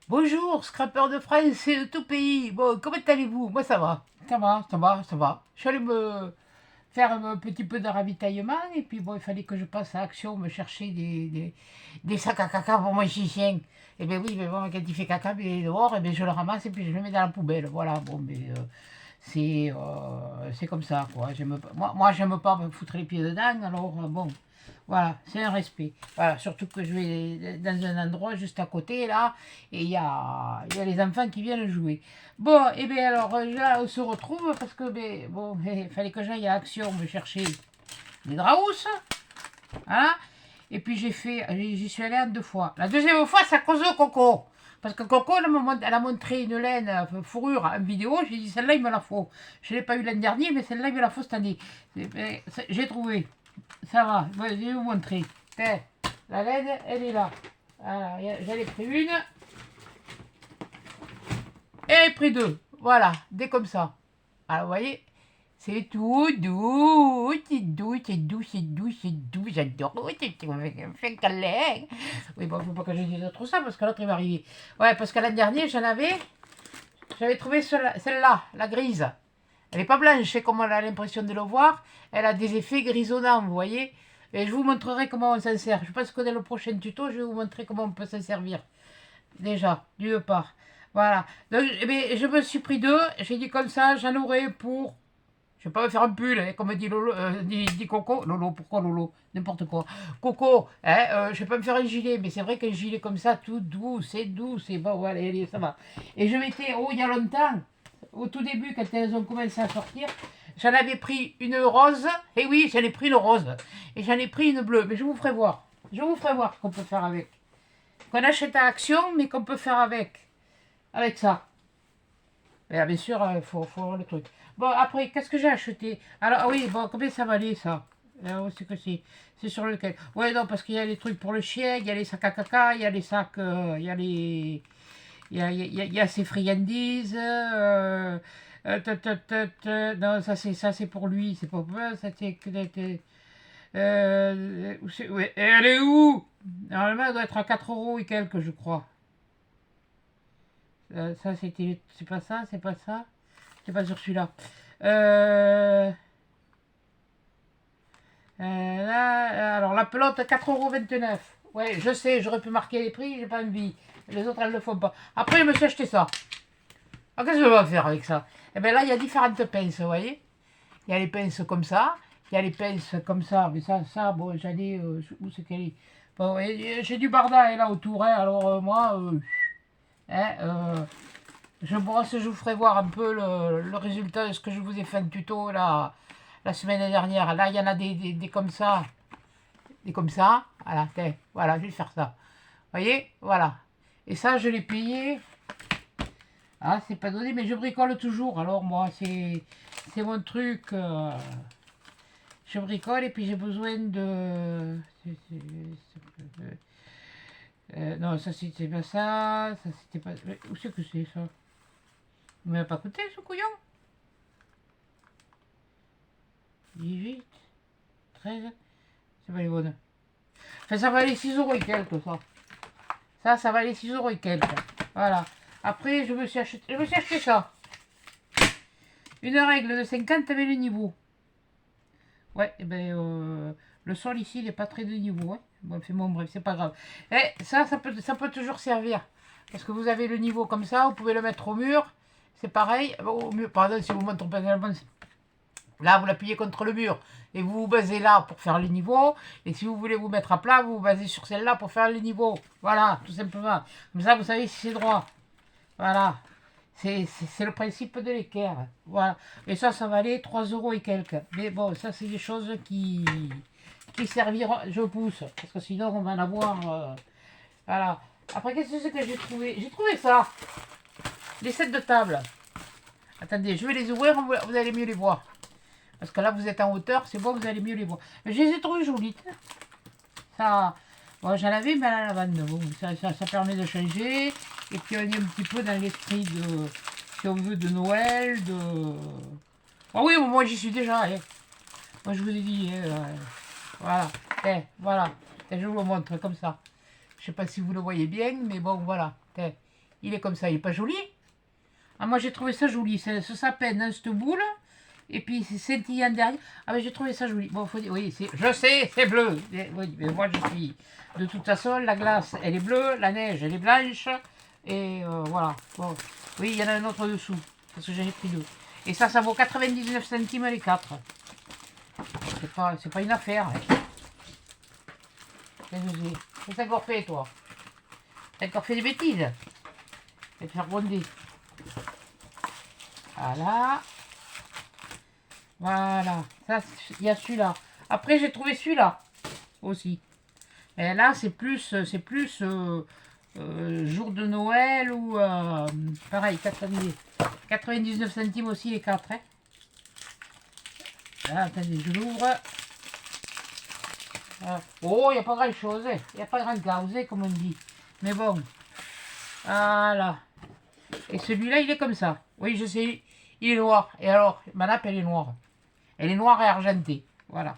Bonjour, scrapeur de France, c'est de tout pays. Bon, comment allez-vous? Moi, ça va. Ça va, ça va, ça va. Je suis allé me faire un petit peu de ravitaillement et puis bon, il fallait que je passe à Action me chercher des sacs à caca pour mon chien. Et bien oui, mais bon, quand il fait caca, il est dehors, et bien je le ramasse et puis je le mets dans la poubelle. Voilà, bon, mais c'est comme ça, quoi. Moi, j'aime pas me foutre les pieds dedans, alors bon, voilà, c'est un respect. Voilà, surtout que je vais dans un endroit juste à côté, là, et il y a les enfants qui viennent jouer. Bon, et bien alors, là, on se retrouve parce que, ben, bon, il fallait que j'aille à Action me chercher des draus, hein. Et puis j'y suis allée en 2 fois. La deuxième fois, c'est à cause de Coco. Parce que Coco, elle a montré une laine fourrure en vidéo. J'ai dit, celle-là, il me la faut. Je ne l'ai pas eu l'an dernier, mais celle-là, il me la faut cette année. J'ai trouvé. Ça va, je vais vous montrer. Tiens, la laine, elle est là. Voilà, j'en ai pris une. Et j'en ai pris deux. Voilà, des comme ça. Alors, vous voyez, c'est tout doux, c'est doux, c'est doux, c'est doux, c'est doux, j'adore, c'est câlin. Oui, bon, faut pas que je dise trop ça, parce que l'autre, il va arriver. Ouais, parce que l'an dernier, j'avais trouvé celle-là, la grise. Elle n'est pas blanche, c'est comme on a l'impression de le voir. Elle a des effets grisonnants, vous voyez. Et je vous montrerai comment on s'en sert. Je pense que dans le prochain tuto, je vais vous montrer comment on peut s'en servir. Déjà, d'une part. Voilà. Donc, eh bien, je me suis pris deux. J'ai dit comme ça, j'en aurai pour... Je vais pas me faire un pull, hein, comme dit Lolo, dit Coco. Lolo, pourquoi Lolo? N'importe quoi. Coco, hein, je vais pas me faire un gilet, mais c'est vrai qu'un gilet comme ça, tout doux, c'est doux, c'est bon, voilà, allez, ça va. Et je m'étais, oh, il y a longtemps, au tout début, quand elles ont commencé à sortir, j'en avais pris une rose, et oui, j'en ai pris une rose, et j'en ai pris une bleue, mais je vous ferai voir. Je vous ferai voir ce qu'on peut faire avec. Qu'on achète à Action, mais qu'on peut faire avec ça. Et bien sûr, il faut voir le truc. Bon, après, qu'est-ce que j'ai acheté? Alors, ah oui, bon, combien ça valait ça? Où c'est que c'est sur lequel? Ouais, non, parce qu'il y a les trucs pour le chien, il y a les sacs à caca, il y a les sacs, il y a les. Il y a ces friandises. Non, ça c'est pour lui, c'est pas moi, ça c'est ouais, elle est où? Normalement, elle doit être à 4 euros et quelques, je crois. Ça, c'était. C'est pas ça, c'est pas ça. C'est pas sur celui-là. Euh, là, alors, la pelote, 4,29 €. Ouais, je sais, j'aurais pu marquer les prix, j'ai pas envie. Les autres, elles le font pas. Après, je me suis acheté ça. Alors, qu'est-ce que je vais faire avec ça? Eh bien là, il y a différentes pinces, vous voyez. Il y a les pinces comme ça. Il y a les pinces comme ça. Mais ça bon, j'en ai. Où c'est qu'elle est? Bon, j'ai du barda là autour, hein, alors moi. Hein, je brosse, je vous ferai voir un peu le résultat de ce que je vous ai fait un tuto là, la semaine dernière. Là, il y en a des comme ça. Des comme ça. Voilà, voilà, je vais faire ça. Vous voyez? Voilà. Et ça, je l'ai payé. Ah, c'est pas donné, mais je bricole toujours. Alors, moi, c'est mon truc. Je bricole et puis j'ai besoin de. Non, ça, c'était pas ça. Ça, c'était pas. Où c'est que c'est ça? Il m'a pas coûté ce couillon? 18, 13. C'est pas les bonnes. Enfin, ça valait 6 euros et quelques, ça. Ça valait 6 euros et quelques. Voilà. Après, je me suis acheté ça. Une règle de 50 avec le niveau. Ouais, et ben, le sol ici, il n'est pas très de niveau. Hein. Bon, bref, c'est pas grave. Et ça peut toujours servir. Parce que vous avez le niveau comme ça, vous pouvez le mettre au mur. C'est pareil. Au mur, pardon, si vous montrez pas là, vous l'appuyez contre le mur et vous vous basez là pour faire les niveaux. Et si vous voulez vous mettre à plat, vous vous basez sur celle-là pour faire les niveaux. Voilà, tout simplement. Comme ça, vous savez si c'est droit. Voilà. C'est le principe de l'équerre. Voilà. Et ça valait 3 euros et quelques. Mais bon, ça, c'est des choses qui serviront. Je pousse. Parce que sinon, on va en avoir. Voilà. Après, qu'est-ce que c'est que j'ai trouvé? J'ai trouvé ça. Les sets de table. Attendez, je vais les ouvrir, vous allez mieux les voir. Parce que là, vous êtes en hauteur, c'est bon, vous allez mieux les voir. Mais je les ai trouvées jolies. Ça, bon, j'en avais, mais à la lavande. Bon, ça permet de changer. Et puis, on est un petit peu dans l'esprit de, si on veut, de Noël, de... Ah oui, moi, j'y suis déjà. Hein. Moi, je vous ai dit, voilà. Voilà. Je vous le montre comme ça. Je sais pas si vous le voyez bien, mais bon, voilà. il est comme ça, il est pas joli. Ah, moi j'ai trouvé ça joli, ce sapin dans cette boule, et puis c'est scintillant derrière. Ah mais j'ai trouvé ça joli. Bon, faut dire, oui, je sais, c'est bleu. Oui, mais moi je suis... De toute façon, la glace, elle est bleue, la neige, elle est blanche, et voilà. Bon. Oui, il y en a un autre dessous, parce que j'en ai pris deux. Et ça vaut 99 centimes les 4. C'est pas une affaire. Hein. Qu'est-ce que c'est? Qu'est-ce que t'as encore fait, toi? T'as encore fait des bêtises? Je vais te faire gronder. Voilà. Voilà. Ça, il y a celui-là. Après, j'ai trouvé celui-là aussi. Et là, c'est plus jour de Noël ou pareil, 99 centimes aussi les 4. Hein. Là, attendez, je l'ouvre. Oh, il n'y a pas grand chose. Il n'y a pas grand chose, comme on dit. Mais bon. Voilà. Et celui-là, il est comme ça. Oui, je sais, il est noir. Et alors, ma nappe, elle est noire. Elle est noire et argentée. Voilà.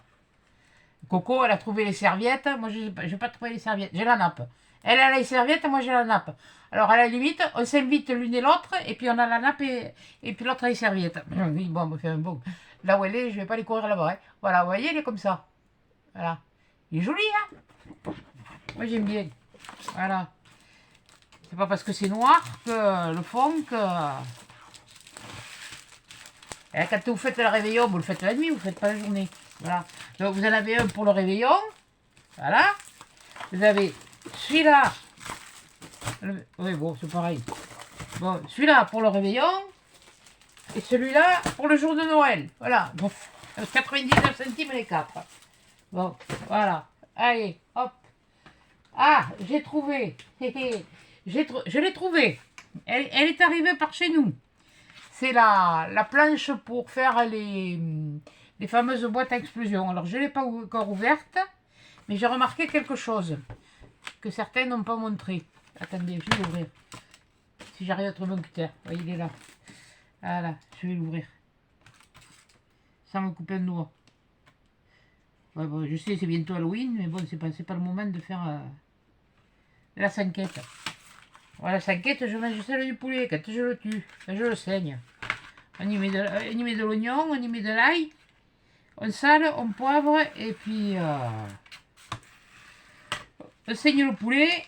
Coco, elle a trouvé les serviettes. Moi, je n'ai pas trouvé les serviettes. J'ai la nappe. Elle a les serviettes, moi j'ai la nappe. Alors, à la limite, on s'invite l'une et l'autre, et puis on a la nappe et puis l'autre a les serviettes. Oui, bon, bon. Là où elle est, je ne vais pas les courir là-bas. Hein. Voilà, vous voyez, elle est comme ça. Voilà. Il est joli, hein? Moi, j'aime bien. Voilà. C'est pas parce que c'est noir que le fond que... Et quand vous faites le réveillon, vous le faites la nuit, vous ne faites pas la journée. Voilà. Donc, vous en avez un pour le réveillon. Voilà. Vous avez celui-là. Oui, bon, c'est pareil. Bon, celui-là pour le réveillon. Et celui-là pour le jour de Noël. Voilà. Bon, 99 centimes les 4. Bon, voilà. Allez, hop. Ah, j'ai trouvé. Je l'ai trouvée. Elle est arrivée par chez nous. C'est la planche pour faire les fameuses boîtes à explosion. Alors, je ne l'ai pas encore ouverte, mais j'ai remarqué quelque chose que certains n'ont pas montré. Attendez, je vais l'ouvrir. Si j'arrive à trouver mon cutter. Oui, il est là. Voilà, je vais l'ouvrir. Sans me couper un doigt. Ouais, bon, je sais, c'est bientôt Halloween, mais bon, c'est pas le moment de faire de la sanquette. Voilà, la sanquette, je mange celle du poulet quand je le tue. Je le saigne. On y met de l'oignon, on y met de l'ail. On sale, on poivre, et puis on saigne le poulet.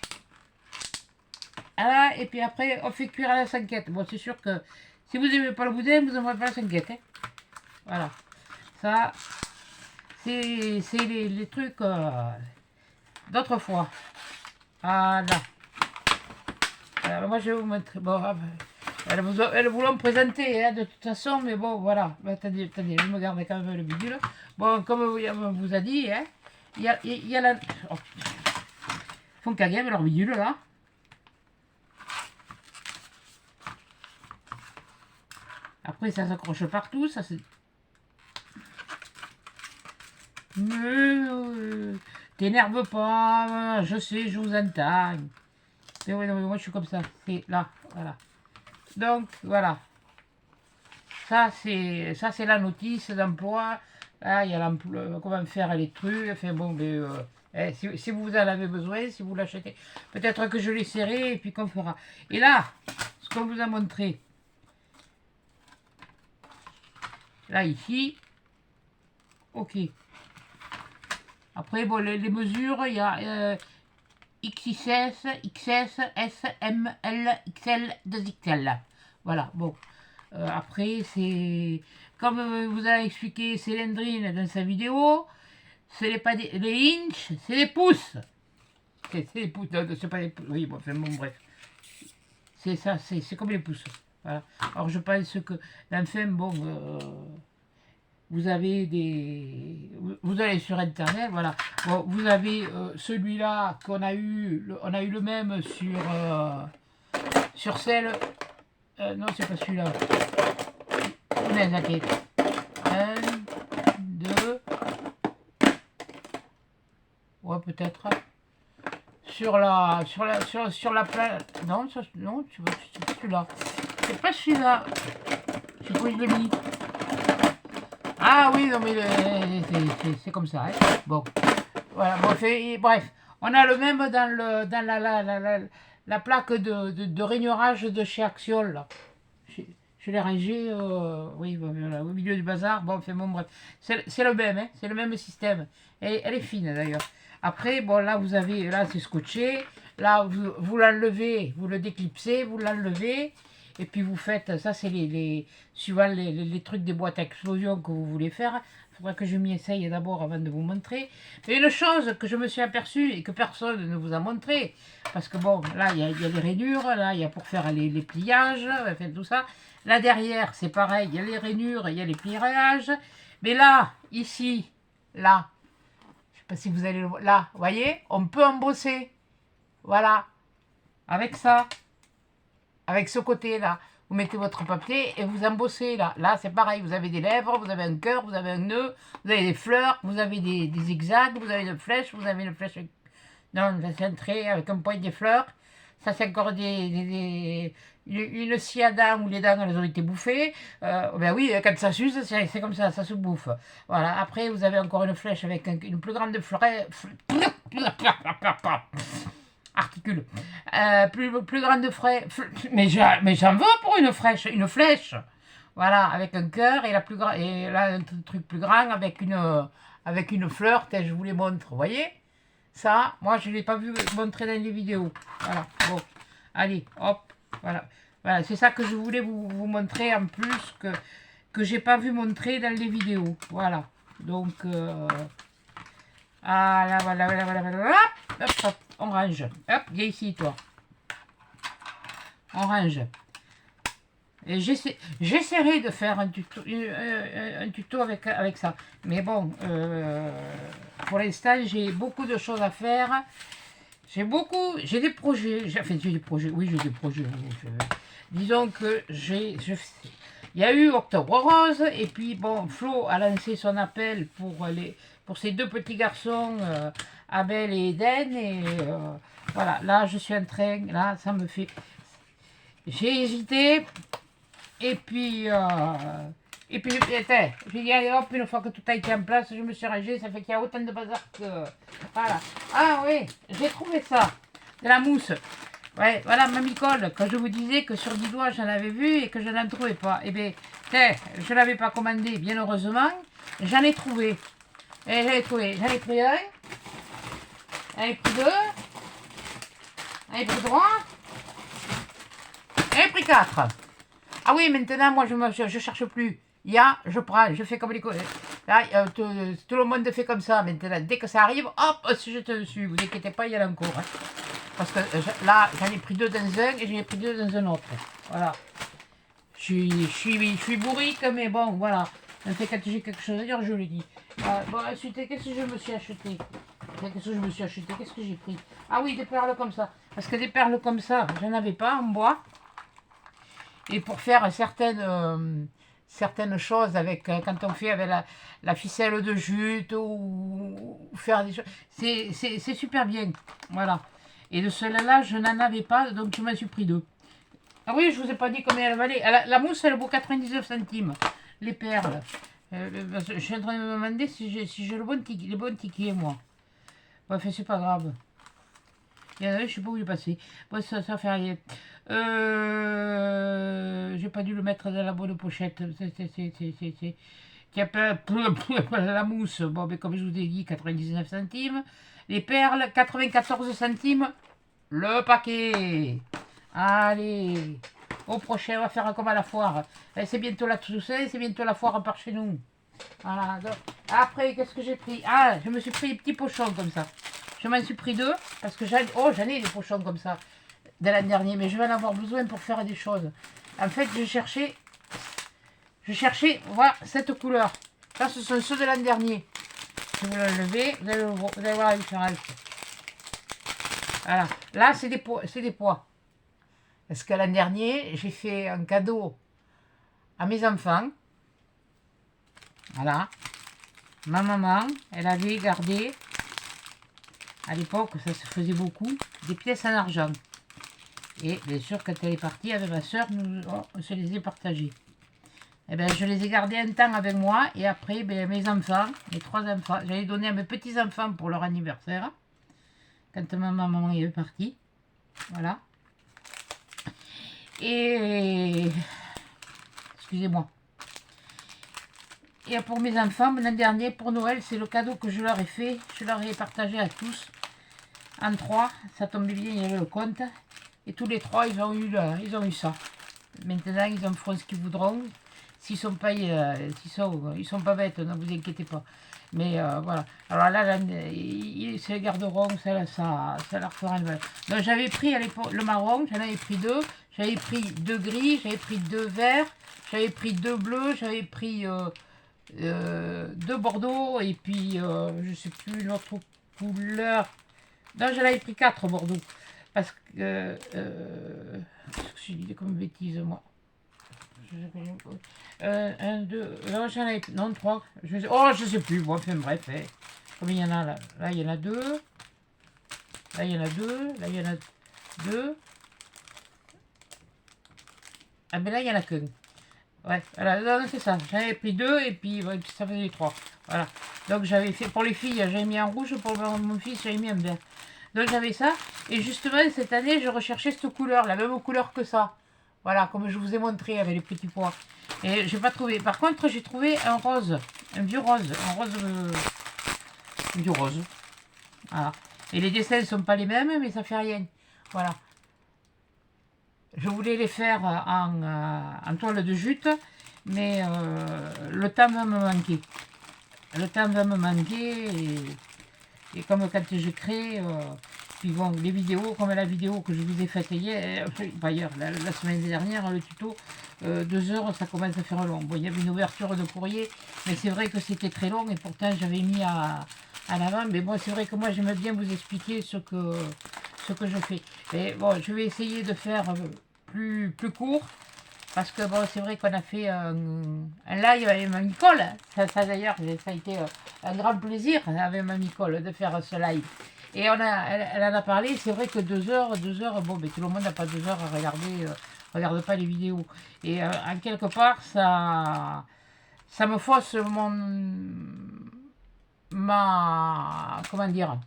Voilà, et puis après, on fait cuire à la sanquette. Bon, c'est sûr que si vous n'aimez pas le boudin, vous n'aimerez pas la sanquette. Hein. Voilà. Ça, c'est les trucs d'autrefois. Voilà. Alors, moi, je vais vous montrer. Bon, elle voulait me présenter, hein, de toute façon, mais bon, voilà. Attendez, je me garde quand même le bidule. Bon, comme on vous a dit, hein, il y a la... Oh. Ils font caguer avec leur bidule, là. Après, ça s'accroche partout, ça c'est... Mais t'énerve pas, je sais, je vous entends. Mais oui, non, mais moi je suis comme ça, c'est là, voilà. Donc, voilà. Ça, c'est la notice d'emploi. Là, il y a l'emploi, comment faire les trucs. Enfin bon, mais, si vous en avez besoin, si vous l'achetez, peut-être que je l'essaierai et puis qu'on fera. Et là, ce qu'on vous a montré, là, ici, ok. Après, bon, les mesures, il y a XS, XS, S, M, L, XL, 2XL. Voilà, bon. Après, c'est... Comme vous a expliqué Célendrine dans sa vidéo, c'est pas les inches, c'est les pouces. C'est les pouces, c'est pas les pouces. Oui, bon, enfin, bon, bref. C'est ça, c'est comme les pouces. Voilà. Alors, je pense que, enfin, bon... vous avez des... Vous allez sur internet, voilà. Bon, vous avez celui-là qu'on a eu... On a eu le même sur celle... non, c'est pas celui-là. Mais ok. 1, 2... Ouais, peut-être. Sur la plage... Non, non, c'est pas celui-là. C'est pas celui-là. Je sais pas où je l'ai mis. Ah oui, non mais c'est comme ça. Hein. Bon, voilà, bref, on a le même dans la plaque de rainurage de chez Axiol, là. Je l'ai rangée oui, voilà, au milieu du bazar. Bon, enfin, bon, bref. C'est le même, hein, c'est le même système. Elle est fine, d'ailleurs. Après, bon, là, vous avez, là, c'est scotché. Là, vous l'enlevez, vous le déclipsez, vous l'enlevez. Et puis, vous faites, ça, c'est suivant les trucs des boîtes à explosion que vous voulez faire. Il faudra que je m'y essaye d'abord avant de vous montrer. Mais une chose que je me suis aperçue et que personne ne vous a montré, parce que bon, là, il y a les rainures, là, il y a pour faire les pliages, enfin, tout ça. Là, derrière, c'est pareil, il y a les rainures, il y a les pliages. Mais là, ici, là, je ne sais pas si vous allez le voir, là, vous voyez, on peut embosser. Voilà, avec ça, avec ce côté-là. Vous mettez votre papier et vous embossez là. Là, c'est pareil. Vous avez des lèvres, vous avez un cœur, vous avez un nœud, vous avez des fleurs, vous avez des zigzags, vous avez une flèche, vous avez une flèche. Non, c'est un trait avec un point des fleurs. Ça, c'est encore une scie à dents où les dents, elles ont été bouffées. Ben oui, quand ça s'use, c'est comme ça se bouffe. Voilà. Après, vous avez encore une flèche avec une plus grande flèche. Articule. Plus grande flèche. Mais j'en veux pour une flèche. Voilà, avec un cœur et, et là, un truc plus grand avec une fleur, je vous les montre. Vous voyez? Ça, moi, je ne l'ai pas vu montrer dans les vidéos. Voilà, bon. Allez, hop, voilà. Voilà, c'est ça que je voulais vous montrer en plus que j'ai pas vu montrer dans les vidéos. Voilà. Donc, voilà, hop, hop, on range. Hop, viens ici, toi. On range. Et j'essaierai de faire un tuto avec ça. Mais bon, pour l'instant, j'ai beaucoup de choses à faire. J'ai des projets. Enfin, j'ai des projets. Oui, j'ai des projets. Disons que il y a eu Octobre Rose. Et puis, bon, Flo a lancé son appel pour ses deux petits garçons, Abel et Eden. Et voilà, là, je suis en train. Là, ça me fait... J'ai hésité. Et puis, j'ai dit, allez hop, une fois que tout a été en place, je me suis rangée, ça fait qu'il y a autant de bazar que... Voilà. Ah oui, j'ai trouvé ça, de la mousse. Ouais, voilà, mamicole, quand je vous disais que sur 10 doigts, j'en avais vu et que je n'en trouvais pas. Eh bien, je ne l'avais pas commandé, bien heureusement, j'en ai trouvé. Et j'en ai pris un, j'en ai pris deux, j'en ai pris trois, j'en ai pris quatre. Ah oui, maintenant, moi, je cherche plus. Il y a, je prends, je fais comme les... Là, tout le monde fait comme ça. Maintenant, dès que ça arrive, hop, je jette dessus. Vous inquiétez pas, il y en a encore. Hein. Parce que là, j'en ai pris deux dans un et j'en ai pris deux dans un autre. Voilà. Je suis bourrique, mais bon, voilà. En fait, quand j'ai quelque chose à dire, je le dis. Bon, ensuite, qu'est-ce que je me suis acheté? Qu'est-ce que j'ai pris? Ah oui, des perles comme ça. Parce que des perles comme ça, j'en avais pas en bois. Et pour faire certaines choses avec quand on fait avec la ficelle de jute ou faire des choses, c'est super bien. Voilà. Et de celle-là, je n'en avais pas, donc je m'en suis pris deux. Ah oui, je vous ai pas dit combien elle valait. La mousse, elle vaut 99 centimes. Les perles. Je suis en train de me demander si j'ai les bons tickets, moi. Bref, c'est pas grave. Il y en avait, je sais pas où il est passé. Bon, ça fait rien. J'ai pas dû le mettre dans la bonne pochette. Tiens, la mousse. Bon, mais comme je vous ai dit, 99 centimes. Les perles, 94 centimes. Le paquet. Allez. Au prochain, on va faire comme à la foire. C'est bientôt la Toussaint, c'est bientôt la foire par chez nous. Voilà. Donc, après, qu'est-ce que j'ai pris? Ah, je me suis pris des petits pochons comme ça. Je m'en suis pris deux, parce que j'en ai des pochons comme ça, de l'an dernier, mais je vais en avoir besoin pour faire des choses. En fait, je cherchais, voilà, cette couleur. Là, ce sont ceux de l'an dernier. Je vais l'enlever, vous allez voir la différence. Voilà, là, c'est des pois. Parce que l'an dernier, j'ai fait un cadeau à mes enfants. Voilà. Ma maman, elle avait gardé... À l'époque, ça se faisait beaucoup, des pièces en argent. Et bien sûr, quand elle est partie avec ma soeur, on se les a partagées. Et bien, je les ai gardées un temps avec moi. Et après, ben, mes enfants, mes 3 enfants, j'allais donner à mes petits-enfants pour leur anniversaire. Quand ma maman est partie. Voilà. Et... Excusez-moi. Et pour mes enfants, l'an dernier, pour Noël, c'est le cadeau que je leur ai fait. Je leur ai partagé à tous. En 3, ça tombait bien, il y avait le compte. Et tous les 3, ils ont eu ça. Maintenant, ils en feront ce qu'ils voudront. S'ils sont pas, ils sont pas bêtes, ne vous inquiétez pas. Mais voilà. Alors là, ils se les garderont, ça leur fera une valeur. Donc j'avais pris à l'époque le marron, j'en avais pris 2. J'avais pris 2 gris, j'avais pris 2 verts, j'avais pris 2 bleus, j'avais pris 2 bordeaux et puis je sais plus une autre couleur. Non, j'en avais pris 4 bordeaux. Parce que j'ai dit comme bêtise moi. 1, 2, non, j'en avais, non, 3. Je sais plus, bon, enfin bref. Comme il y en a là. Là, il y en a 2. Là, il y en a 2. Là, il y en a 2. Ah, mais là, il n'y en a qu'un. Ouais, voilà, c'est ça. J'en avais pris 2 et puis ouais, ça faisait 3. Voilà. Donc, j'avais fait pour les filles, j'avais mis un rouge. Pour mon fils, j'avais mis un vert. Donc, j'avais ça. Et justement, cette année, je recherchais cette couleur, la même couleur que ça. Voilà, comme je vous ai montré avec les petits pois. Et j'ai pas trouvé. Par contre, j'ai trouvé un rose. Un vieux rose. Un rose. Un vieux rose. Voilà. Et les dessins ne sont pas les mêmes, mais ça fait rien. Voilà. Je voulais les faire en toile de jute, mais le temps va me manquer. Le temps va me manquer. Et comme quand je crée... puis bon, les vidéos, comme la vidéo que je vous ai faite hier, d'ailleurs, la semaine dernière, le tuto, 2 heures, ça commence à faire long. Bon, il y avait une ouverture de courrier, mais c'est vrai que c'était très long, et pourtant j'avais mis à l'avant. Mais bon, c'est vrai que moi, j'aime bien vous expliquer ce que je fais. Et bon, je vais essayer de faire plus court, parce que bon, c'est vrai qu'on a fait un live avec Mamie Nicole. Ça d'ailleurs, ça a été un grand plaisir avec Mamie Nicole de faire ce live. Et elle en a parlé, c'est vrai que 2 heures, bon, mais tout le monde n'a pas 2 heures à regarder, regarde pas les vidéos. Et en quelque part, ça me fausse comment dire,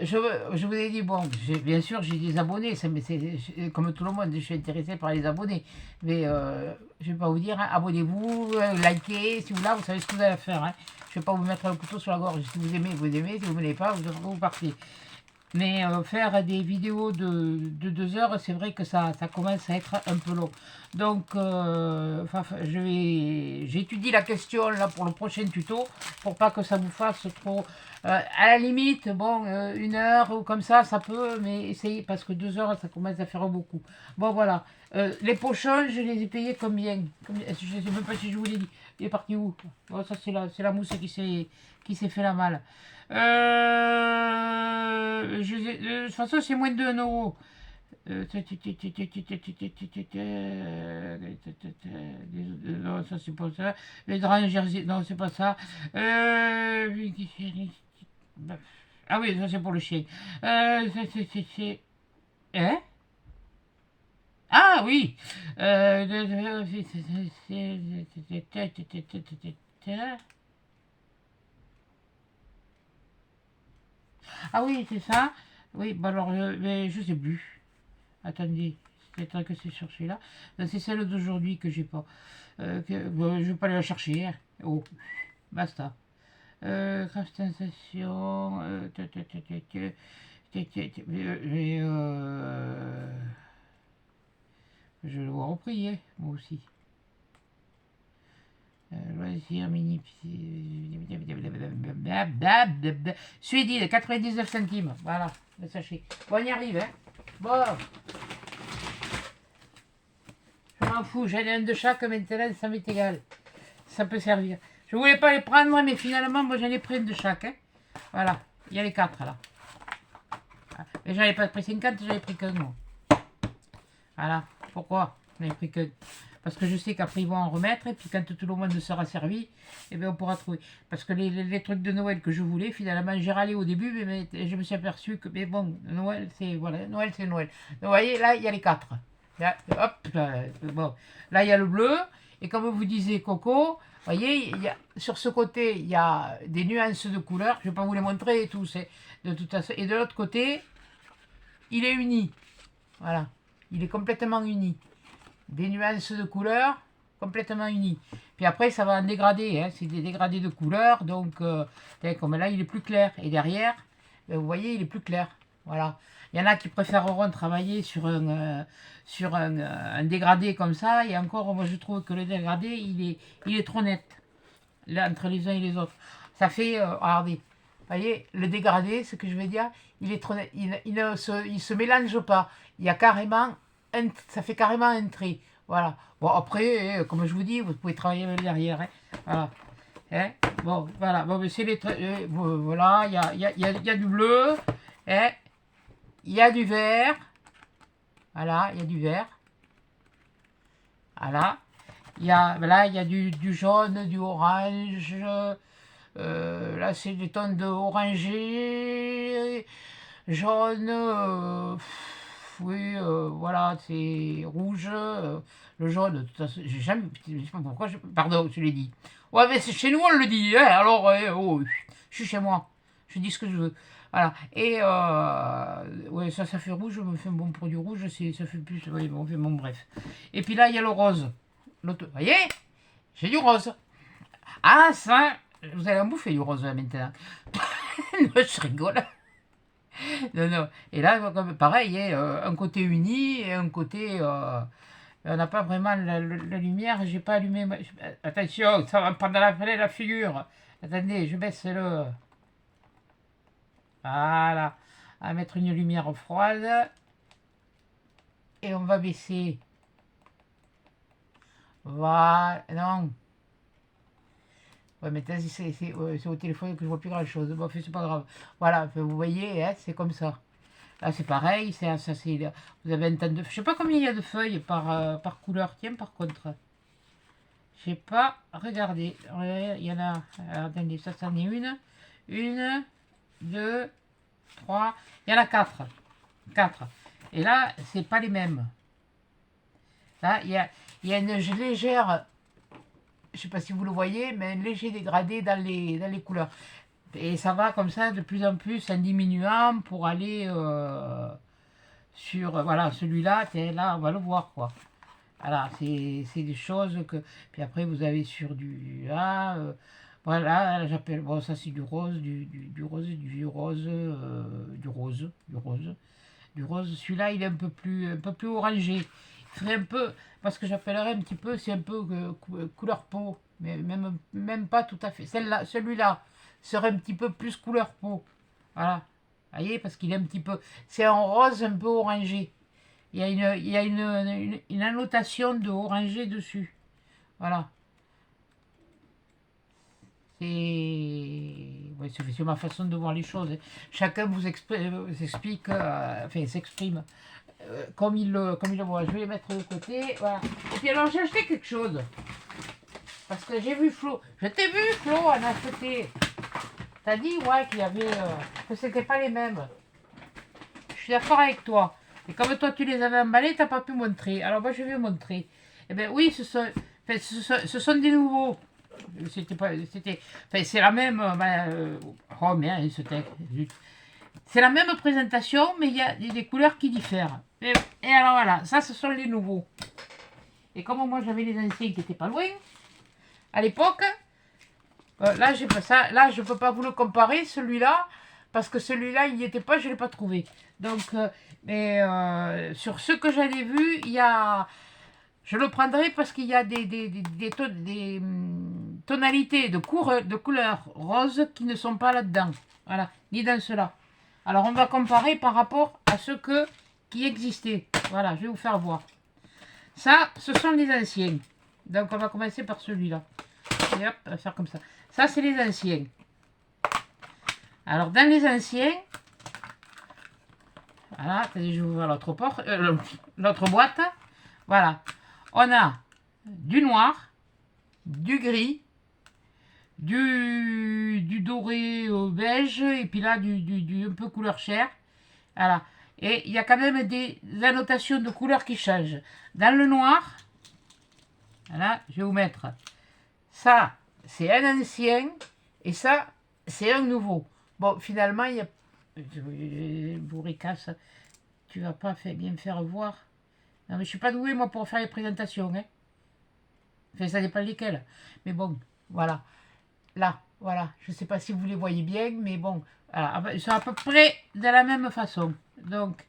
je vous ai dit, bon, bien sûr, j'ai des abonnés, mais c'est comme tout le monde, je suis intéressé par les abonnés. Mais je ne vais pas vous dire, hein, abonnez-vous, likez, si vous là, vous savez ce que vous allez faire. Hein. Je ne vais pas vous mettre un couteau sur la gorge. Si vous aimez, vous aimez, si vous n'aimez pas, vous partez. Mais faire des vidéos de 2 heures, c'est vrai que ça commence à être un peu long. Donc, j'étudie la question là pour le prochain tuto, pour pas que ça vous fasse trop... à la limite, bon, 1 heure ou comme ça peut, mais essayez, parce que 2 heures, ça commence à faire beaucoup. Bon, voilà. Les pochons, je les ai payés combien? Je ne sais même pas si je vous l'ai dit. Il est parti où? Oh, ça, c'est la mousse qui s'est fait la malle. De toute façon, c'est moins de 1 euro. Non, ça c'est pas ça. Les draps jersey, non, c'est pas ça. Ah oui, ça c'est pour le chien. Hein? Ah oui. Ah oui, c'est ça. Oui, bah alors, mais je sais plus. Attendez, peut-être que c'est sur celui-là. C'est celle d'aujourd'hui que j'ai pas. Bon, je vais pas aller la chercher. Hein. Oh, basta. Craft sensation. Je le vois reprier, moi aussi. Loisir mini. Celui de 99 centimes. Voilà, le sachet. Bon, on y arrive, hein. Bon. Je m'en fous, j'en ai un de chaque maintenant, ça m'est égal. Ça peut servir. Je voulais pas les prendre, moi, mais finalement, moi, j'en ai pris un de chaque. Hein. Voilà, il y a les 4 là. Mais j'en ai pas pris 50, j'en ai pris qu'un, moi. Voilà, pourquoi j'en ai pris qu'un? Parce que je sais qu'après ils vont en remettre, et puis quand tout le monde sera servi, eh bien on pourra trouver. Parce que les trucs de Noël que je voulais, finalement j'ai râlé au début, mais je me suis aperçu que, mais bon, Noël c'est voilà, Noël c'est Noël. Donc, vous voyez, là il y a les 4. Là, hop, là, bon. Là il y a le bleu, et comme vous disiez Coco, vous voyez, sur ce côté il y a des nuances de couleurs, je ne vais pas vous les montrer et tout, de toute façon. Et de l'autre côté, il est uni. Voilà. il est complètement uni. Des nuances de couleurs complètement unies. Puis après, ça va en dégrader, hein, c'est des dégradés de couleurs, donc comme là, il est plus clair. Et derrière, vous voyez, il est plus clair. Voilà. Il y en a qui préféreront travailler sur un dégradé comme ça, et encore, moi je trouve que le dégradé, il est trop net, là, entre les uns et les autres. Ça fait, regardez, vous voyez, le dégradé, ce que je veux dire, il est trop net, il se mélange pas. Il y a carrément, ça fait carrément un trait. Voilà. Bon, après, comme je vous dis, vous pouvez travailler avec derrière. Hein. Voilà. Hein. Bon, voilà. Bon, mais c'est les traits. Voilà, il y a du bleu. Hein. Il y a du vert. Voilà, il y a du vert. Voilà. Là, il y a du jaune, du orange. Là, c'est des tons de orangé, jaune. Oui, voilà, c'est rouge. Le jaune, de toute façon, j'ai jamais. Je sais pas pourquoi. Pardon, je l'ai dit. Ouais, mais c'est chez nous, on le dit. Hein, alors, oh, je suis chez moi. Je dis ce que je veux. Voilà. Et ouais, ça fait rouge, me fait bon pour du rouge, ça fait plus. Oui, bon, bref. Et puis là, il y a le rose. Vous voyez, j'ai du rose. Ah, ça, vous allez en bouffer du rose là, maintenant. Non, je rigole. Non, non. Et là, pareil, un côté uni et un côté. On n'a pas vraiment la lumière. J'ai pas allumé. Attention, ça va me prendre la figure. Attendez, je baisse le. Voilà. On va mettre une lumière froide. Et on va baisser. Voilà. Non. Ouais, mais c'est au téléphone que je vois plus grand chose. Bon, c'est pas grave. Voilà, vous voyez, hein, c'est comme ça. Là, c'est pareil. Vous avez un tas de. Je sais pas combien il y a de feuilles par couleur. Tiens, par contre. Je sais pas. Regardez. Il y en a. Alors, attendez, ça, c'en est une. Une, deux, trois. Il y en a quatre. Quatre. Et là, c'est pas les mêmes. Là, il y a une légère. Je sais pas si vous le voyez, mais un léger dégradé dans les couleurs. Et ça va comme ça de plus en plus en diminuant pour aller sur, voilà, celui-là, là, on va le voir, quoi. Voilà, c'est des choses que... Puis après, vous avez sur du... Là, voilà, j'appelle... Bon, ça, c'est du rose, du rose, du rose, du rose, du rose, du rose. Celui-là, il est un peu plus orangé. Il ferait un peu... Parce que j'appellerais un petit peu, c'est un peu couleur peau. Mais même pas tout à fait. Celui-là serait un petit peu plus couleur peau. Voilà. Vous voyez, parce qu'il est un petit peu... C'est un rose un peu orangé. Il y a une annotation de orangé dessus. Voilà. Ouais, c'est ma façon de voir les choses. Chacun vous explique, enfin, s'exprime comme il le voit. Je vais les mettre de côté. Voilà. Et puis alors, j'ai acheté quelque chose. Parce que j'ai vu Flo. Je t'ai vu, Flo, en acheté. T'as dit, ouais, qu'il y avait... que c'était pas les mêmes. Je suis d'accord avec toi. Et comme toi, tu les avais emballés, t'as pas pu montrer. Alors moi, je vais montrer. Eh bien, oui, ce sont des nouveaux. C'est la même... oh merde, c'est la même présentation, mais il y a des couleurs qui diffèrent. Et alors voilà, ça, ce sont les nouveaux. Et comme moi, j'avais les anciens qui n'étaient pas loin, à l'époque, là, j'ai pas ça. Là, je peux pas vous le comparer, celui-là, parce que celui-là, il n'y était pas, je l'ai pas trouvé. Donc, mais sur ce que j'avais vu, il y a... Je le prendrai parce qu'il y a des tonalités de couleurs roses qui ne sont pas là-dedans. Voilà, ni dans cela. Alors, on va comparer par rapport à ceux qui existaient. Voilà, je vais vous faire voir. Ça, ce sont les anciens. Donc, on va commencer par celui-là. Et hop, on va faire comme ça. Ça, c'est les anciens. Alors, dans les anciens... Voilà, attendez, je vais ouvrir l'autre boîte. Voilà. On a du noir, du gris, du doré au beige, et puis là, du un peu couleur chair. Voilà. Et il y a quand même des annotations de couleurs qui changent. Dans le noir, voilà, je vais vous mettre ça, c'est un ancien, et ça, c'est un nouveau. Bon, finalement, il y a... Bourricasse, tu vas pas bien me faire voir. Non, mais je suis pas douée, moi, pour faire les présentations. Hein. Enfin, ça dépend lesquelles. Mais bon, voilà. Là, voilà. Je sais pas si vous les voyez bien, mais bon. Voilà. Ils sont à peu près de la même façon. Donc,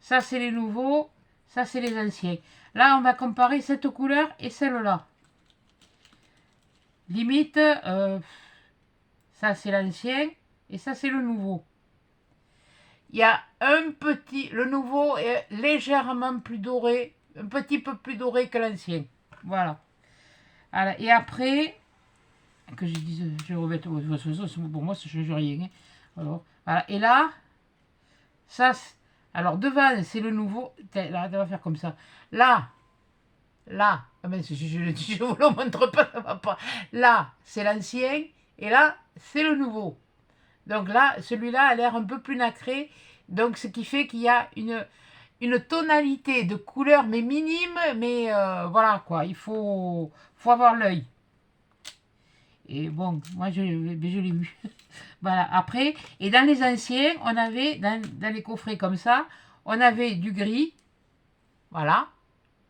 ça, c'est les nouveaux. Ça, c'est les anciens. Là, on va comparer cette couleur et celle-là. Limite, ça, c'est l'ancien. Et ça, c'est le nouveau. Il y a un petit... Le nouveau est légèrement plus doré. Un petit peu plus doré que l'ancien. Voilà. Voilà. Et après... Que je dise... Je remets... Pour moi, ça ne change rien. Hein. Alors, voilà. Et là... Ça... Alors, devant, c'est le nouveau. Là, on va faire comme ça. Là... Là... Ah ben, je vous le montre pas, ça va pas. Là, c'est l'ancien. Et là, c'est le nouveau. Donc là, celui-là a l'air un peu plus nacré. Donc ce qui fait qu'il y a une tonalité de couleur, mais minime. Mais voilà quoi, il faut avoir l'œil. Et bon, moi je l'ai vu. Voilà, après, et dans les anciens, on avait, dans les coffrets comme ça, on avait du gris. Voilà,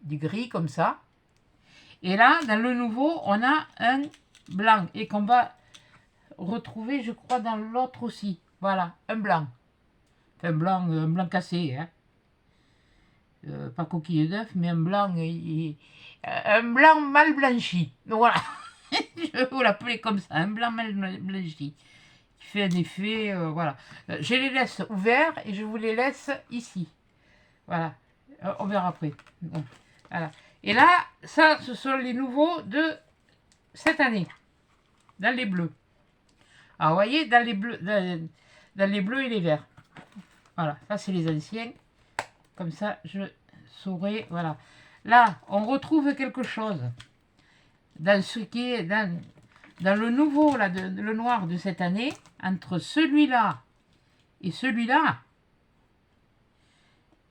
du gris comme ça. Et là, dans le nouveau, on a un blanc. Et qu'on va retrouver, je crois, dans l'autre aussi. Voilà, un blanc. Un blanc cassé, hein. Pas coquille d'œuf, mais un blanc mal blanchi. Donc voilà, je vais vous l'appeler comme ça, un blanc mal blanchi. Qui fait un effet, voilà. Je les laisse ouverts et je vous les laisse ici. Voilà, on verra après. Donc, voilà. Et là, ça, ce sont les nouveaux de cette année, dans les bleus. Alors, vous voyez, dans les bleus, dans les bleus et les verts. Voilà, ça c'est les anciens. Comme ça, je saurai. Voilà. Là, on retrouve quelque chose dans ce qui est dans le nouveau, là, le noir de cette année, entre celui-là et celui-là.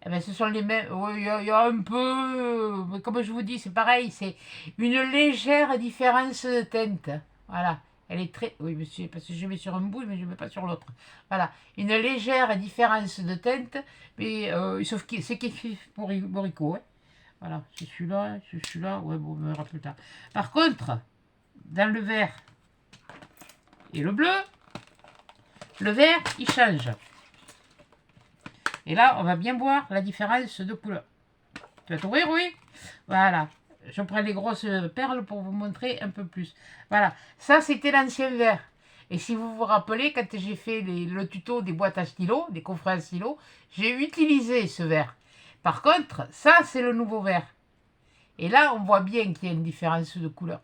Eh ben, ce sont les mêmes. Il y a un peu. Mais comme je vous dis, c'est pareil. C'est une légère différence de teinte. Voilà. Elle est très... Oui, monsieur, parce que je mets sur un bout, mais je ne mets pas sur l'autre. Voilà. Une légère différence de teinte, mais sauf que c'est écrit pour Borico. Hein. Voilà. C'est celui-là. Ouais, bon, on verra plus tard. Par contre, dans le vert et le bleu, le vert, il change. Et là, on va bien voir la différence de couleur. Tu vas t'ouvrir, oui? Voilà. Je prends les grosses perles pour vous montrer un peu plus. Voilà, ça c'était l'ancien vert. Et si vous vous rappelez, quand j'ai fait le tuto des boîtes à stylo, des coffrets à stylo, j'ai utilisé ce vert. Par contre, ça c'est le nouveau vert. Et là, on voit bien qu'il y a une différence de couleur.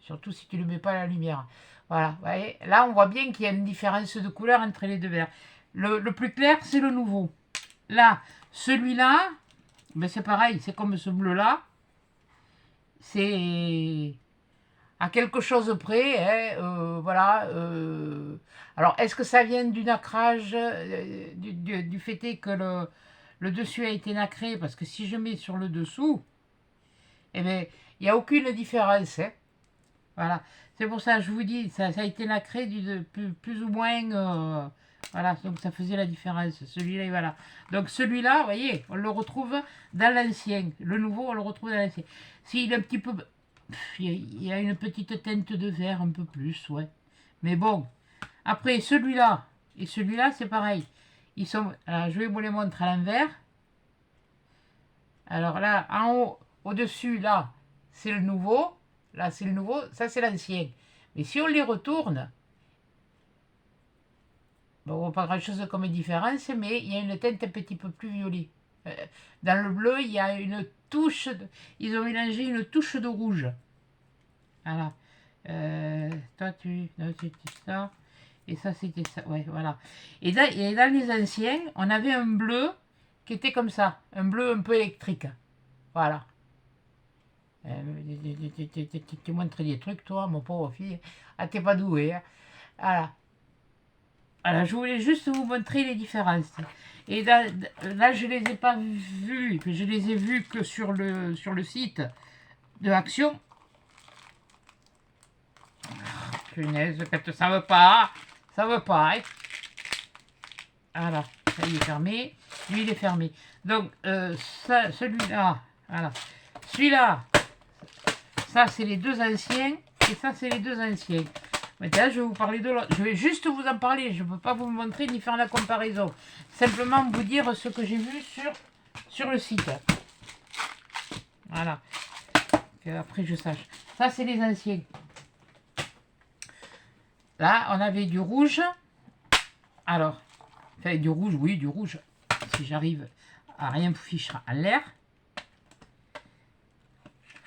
Surtout si tu ne le mets pas à la lumière. Voilà, vous voyez, là on voit bien qu'il y a une différence de couleur entre les deux verts. Le plus clair, c'est le nouveau. Là, celui-là, ben c'est pareil, c'est comme ce bleu-là. C'est à quelque chose près, hein, voilà. Alors, est-ce que ça vient du nacrage, du fait est que le dessus a été nacré? Parce que si je mets sur le dessous, eh bien, il n'y a aucune différence. Hein. Voilà. C'est pour ça que je vous dis, ça a été nacré plus ou moins... voilà, donc ça faisait la différence. Celui-là, voilà. Donc celui-là, vous voyez, on le retrouve dans l'ancien. Le nouveau, on le retrouve dans l'ancien. S'il est un petit peu... Il y a une petite teinte de vert un peu plus, ouais. Mais bon. Après, celui-là et celui-là, c'est pareil. Ils sont... Alors, je vais vous les montrer à l'envers. Alors là, en haut, au-dessus, là, c'est le nouveau. Là, c'est le nouveau. Ça, c'est l'ancien. Mais si on les retourne... Bon, pas grand-chose comme différence, mais il y a une teinte un petit peu plus violet. Dans le bleu, il y a une touche... Ils ont mélangé une touche de rouge. Voilà. Toi, non, c'était ça. Et ça, c'était ça. Ouais, voilà. Et dans les anciens, on avait un bleu qui était comme ça. Un bleu un peu électrique. Voilà. Tu montres des trucs, toi, mon pauvre fille. Ah, t'es pas doué. Hein. Voilà. Voilà, je voulais juste vous montrer les différences. Et là, je les ai pas vus. Je les ai vus que sur le site de Action. Punaise, quand ça veut pas. Ça veut pas. Hein. Voilà, ça il est fermé. Lui, il est fermé. Donc, ça, celui-là, voilà. Celui-là, ça, c'est les deux anciens. Et ça, c'est les deux anciens. Maintenant, je vais vous parler de l'autre. Je vais juste vous en parler. Je ne peux pas vous montrer ni faire la comparaison. Simplement vous dire ce que j'ai vu sur le site. Voilà. Que après, je sache. Ça, c'est les anciens. Là, on avait du rouge. Alors, enfin, du rouge, oui, du rouge. Si j'arrive à rien fichre à l'air.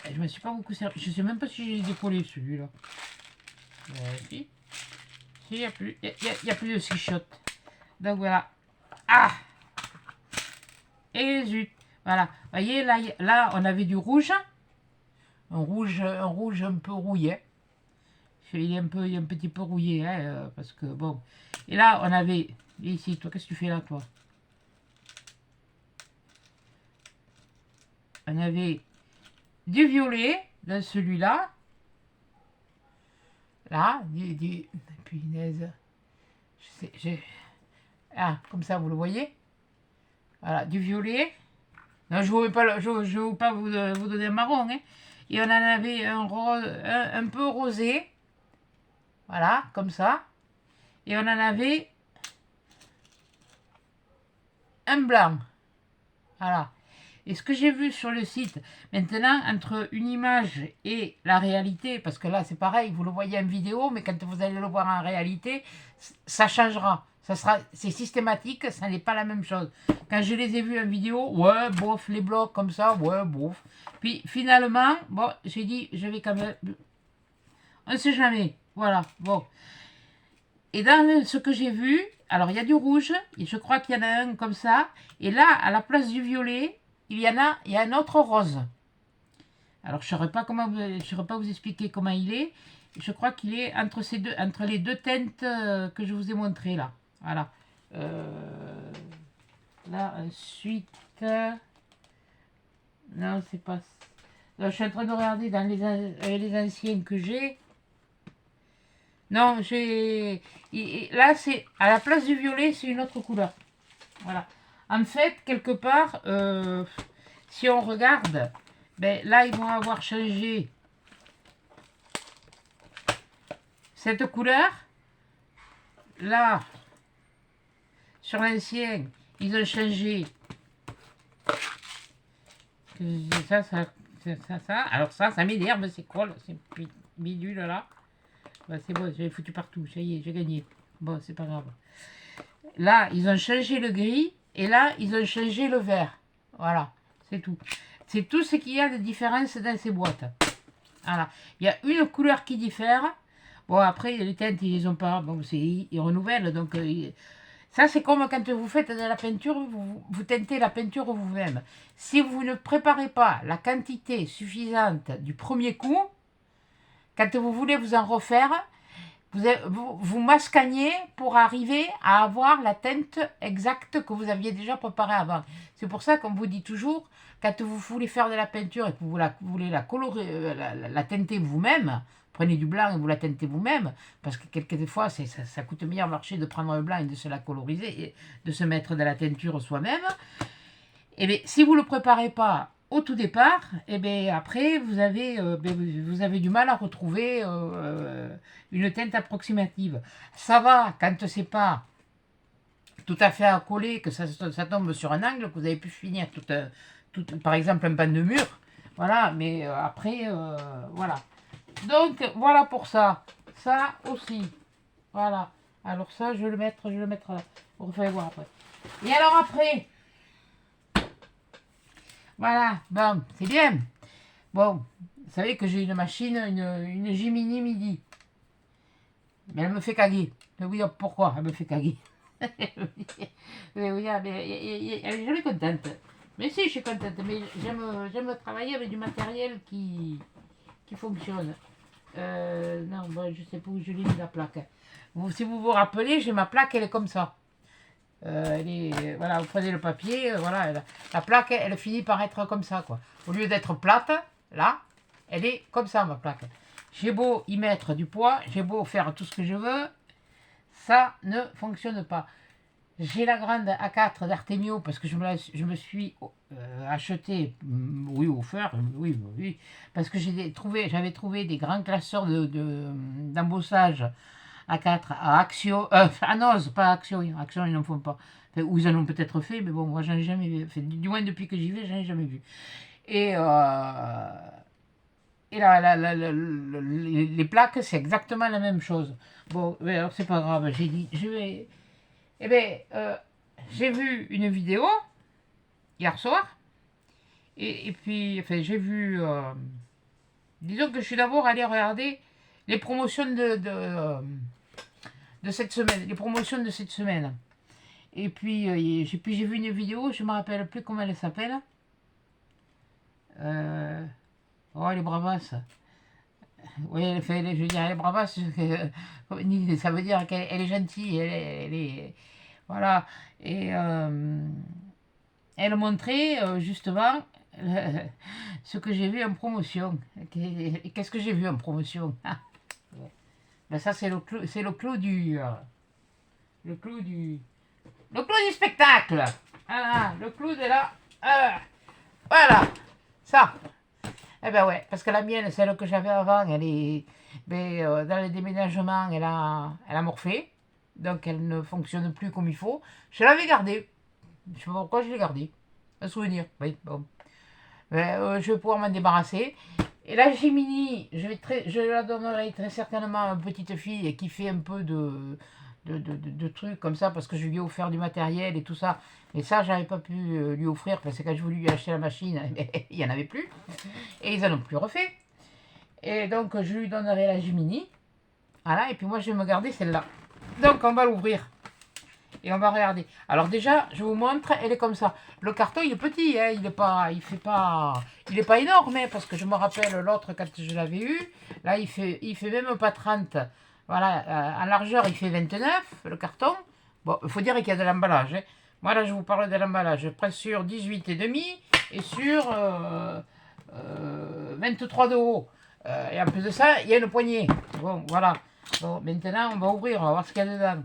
Je ne me suis pas beaucoup servi. Je ne sais même pas si j'ai décollé celui-là. Si. Il n'y a plus. Il y a plus de six shots. Donc voilà. Ah! Et zut. Voilà. Vous voyez, là, on avait du rouge. Un rouge un peu rouillé. Il est un petit peu rouillé, hein, parce que bon. Et là, on avait. Et ici, toi, qu'est-ce que tu fais là, toi? On avait du violet dans celui-là. Là, punaise. Ah, comme ça, vous le voyez. Voilà, du violet. Non, je ne veux pas vous donner un marron. Hein. Et on en avait un rose, un peu rosé. Voilà, comme ça. Et on en avait un blanc. Voilà. Et ce que j'ai vu sur le site, maintenant, entre une image et la réalité, parce que là, c'est pareil, vous le voyez en vidéo, mais quand vous allez le voir en réalité, ça changera. C'est systématique, ça n'est pas la même chose. Quand je les ai vus en vidéo, ouais, bof, les blocs comme ça, ouais, bof. Puis finalement, bon, j'ai dit, je vais quand même... On ne sait jamais, voilà, bon. Et dans ce que j'ai vu, alors il y a du rouge, et je crois qu'il y en a un comme ça, et là, à la place du violet, il y a un autre rose. Alors je ne saurais pas vous expliquer comment il est. Je crois qu'il est entre les deux teintes que je vous ai montrées là. Voilà. Là, ensuite... non, c'est pas... Là, je suis en train de regarder dans les anciens que j'ai. Non, là, c'est... À la place du violet, c'est une autre couleur. Voilà. En fait, quelque part, si on regarde, ben, là, ils vont avoir changé cette couleur. Là, sur l'ancien, ils ont changé ça. Alors ça m'énerve, c'est quoi là, ces bidules là. Ben, c'est bon, j'ai foutu partout, ça y est, j'ai gagné. Bon, c'est pas grave. Là, ils ont changé le gris, et là, ils ont changé le vert. Voilà, c'est tout. C'est tout ce qu'il y a de différence dans ces boîtes. Voilà. Il y a une couleur qui diffère. Bon, après, les teintes, ils les ont pas. Bon, ils renouvellent. Donc, ça, c'est comme quand vous faites de la peinture, vous teintez la peinture vous-même. Si vous ne préparez pas la quantité suffisante du premier coup, quand vous voulez vous en refaire, vous mascagnez pour arriver à avoir la teinte exacte que vous aviez déjà préparée avant. C'est pour ça qu'on vous dit toujours, quand vous voulez faire de la peinture et que vous voulez la colorer, la teinter vous-même, prenez du blanc et vous la teintez vous-même, parce que quelquefois ça coûte meilleur marché de prendre le blanc et de se la coloriser, et de se mettre de la teinture soi-même. Et bien, si vous ne le préparez pas au tout départ, et bien après, vous avez du mal à retrouver une teinte approximative. Ça va quand c'est pas tout à fait à coller, que ça tombe sur un angle, que vous avez pu finir par exemple un pan de mur. Voilà, mais après, voilà. Donc, voilà pour ça. Ça aussi. Voilà. Alors ça, je vais le mettre là. On va voir après. Et alors après... Voilà, bon, c'est bien. Bon, vous savez que j'ai une machine, une Jiminy Midi. Mais elle me fait caguer. Je vais vous dire pourquoi elle me fait caguer. Je vais vous dire, mais elle est jamais contente. Mais si, je suis contente. Mais j'aime travailler avec du matériel qui fonctionne. Non, bon, je sais pas où je l'ai mis la plaque. Si vous vous rappelez, j'ai ma plaque, elle est comme ça. Voilà, vous prenez le papier, voilà, la plaque, elle finit par être comme ça, quoi. Au lieu d'être plate, là, elle est comme ça, ma plaque. J'ai beau y mettre du poids, j'ai beau faire tout ce que je veux, ça ne fonctionne pas. j'ai la grande A4 d'Artemio parce que je me suis acheté, oui, au fer, oui, oui, parce que j'avais trouvé des grands classeurs d'embossage A4 à Action, à Noz, pas à Action, Action ils n'en font pas. Enfin, ou ils en ont peut-être fait, mais bon, moi j'en ai jamais vu. Enfin, du moins depuis que j'y vais, j'en ai jamais vu. Et, les plaques, c'est exactement la même chose. Bon, mais alors c'est pas grave, j'ai dit, je vais. Eh bien, j'ai vu une vidéo hier soir, et puis, enfin, j'ai vu. Disons que je suis d'abord allé regarder les promotions de cette semaine, les promotions de cette semaine. Et puis, j'ai vu une vidéo, je ne me rappelle plus comment elle s'appelle. Oh, les bravasses. Oui, je veux dire, elle est bravasse, ça veut dire qu'elle est gentille, elle est, voilà. Et elle montrait justement ce que j'ai vu en promotion. Qu'est-ce que j'ai vu en promotion? Ben ça, c'est le clou le clou du, le clou du spectacle. Voilà, le clou de la, voilà, ça. Eh ben ouais, parce que la mienne, celle que j'avais avant, elle est, ben, dans le déménagement, elle a morphé. Donc elle ne fonctionne plus comme il faut. Je l'avais gardée. Je sais pas pourquoi je l'ai gardée. Un souvenir, oui, bon. Ben, je vais pouvoir m'en débarrasser. Et la Gemini, je la donnerai très certainement à ma petite fille qui fait un peu de trucs comme ça parce que je lui ai offert du matériel et tout ça. Mais ça, j'avais pas pu lui offrir parce que quand je voulais lui acheter la machine, il n'y en avait plus. Et ils en ont plus refait. Et donc, je lui donnerai la Gemini. Voilà, et puis moi, je vais me garder celle-là. Donc, on va l'ouvrir. Et on va regarder. Alors déjà, je vous montre, elle est comme ça. Le carton, il est petit, hein, il est pas énorme, hein, parce que je me rappelle l'autre quand je l'avais eu. Là, il fait même pas 30. Voilà, en largeur, il fait 29, le carton. Bon, il faut dire qu'il y a de l'emballage. Hein. Moi, là, je vous parle de l'emballage. Presque sur 18,5 et sur 23 de haut. Et en plus de ça, il y a une poignée. Bon, voilà. Bon, maintenant, on va ouvrir, on va voir ce qu'il y a dedans.